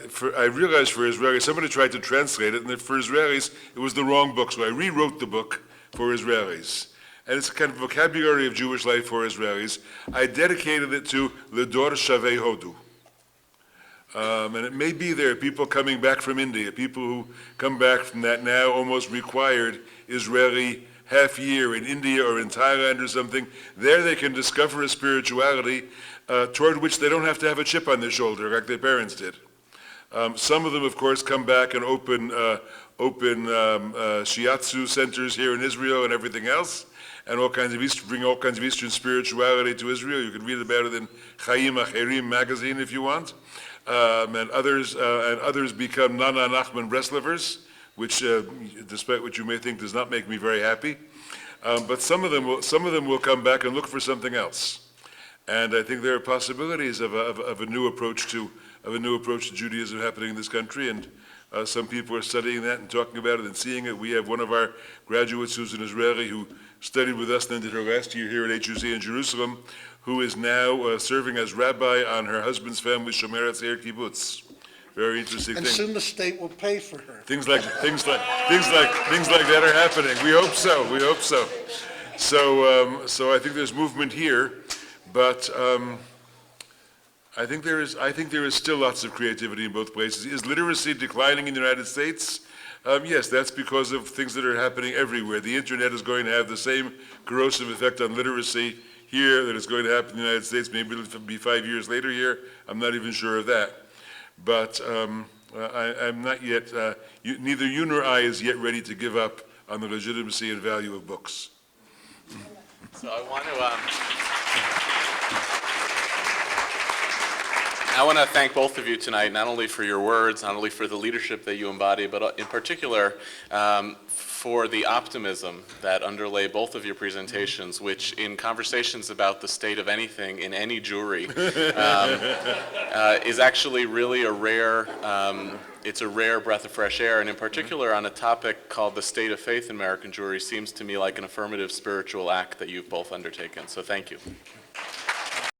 realized for Israelis, somebody tried to translate it, and for Israelis, it was the wrong book, so I rewrote the book for Israelis. And it's a kind of vocabulary of Jewish life for Israelis. I dedicated it to Ledor Shavei Hodu. And it may be there are people coming back from India, people who come back from that now almost required Israeli half year in India or in Thailand or something. There they can discover a spirituality toward which they don't have to have a chip on their shoulder like their parents did. Some of them, of course, come back and open shiatsu centers here in Israel and everything else, and bring all kinds of Eastern spirituality to Israel. You can read about it in Chaim Acherim magazine if you want. And others become Nana Nachman Breslovers, which, despite what you may think, does not make me very happy. But some of them will come back and look for something else. And I think there are possibilities of a new approach to Judaism happening in this country. And some people are studying that and talking about it and seeing it. We have one of our graduates who's an Israeli who studied with us and then did her last year here at HUC in Jerusalem, who is now serving as rabbi on her husband's family Shomer Atzeir Kibbutz. Very interesting And thing. soon the state will pay for her. Things like that are happening. We hope so. So I think there's movement here, but I think there is still lots of creativity in both places. Is literacy declining in the United States? Yes, that's because of things that are happening everywhere. The internet is going to have the same corrosive effect on literacy here that it's going to happen in the United States. Maybe it'll be 5 years later here. I'm not even sure of that. But I'm not yet, neither you nor I is yet ready to give up on the legitimacy and value of books. So I want to thank both of you tonight, not only for your words, not only for the leadership that you embody, but in particular for the optimism that underlay both of your presentations, which in conversations about the state of anything in any Jewry is actually really a rare, it's a rare breath of fresh air, and in particular on a topic called the state of faith in American Jewry seems to me like an affirmative spiritual act that you've both undertaken. So thank you.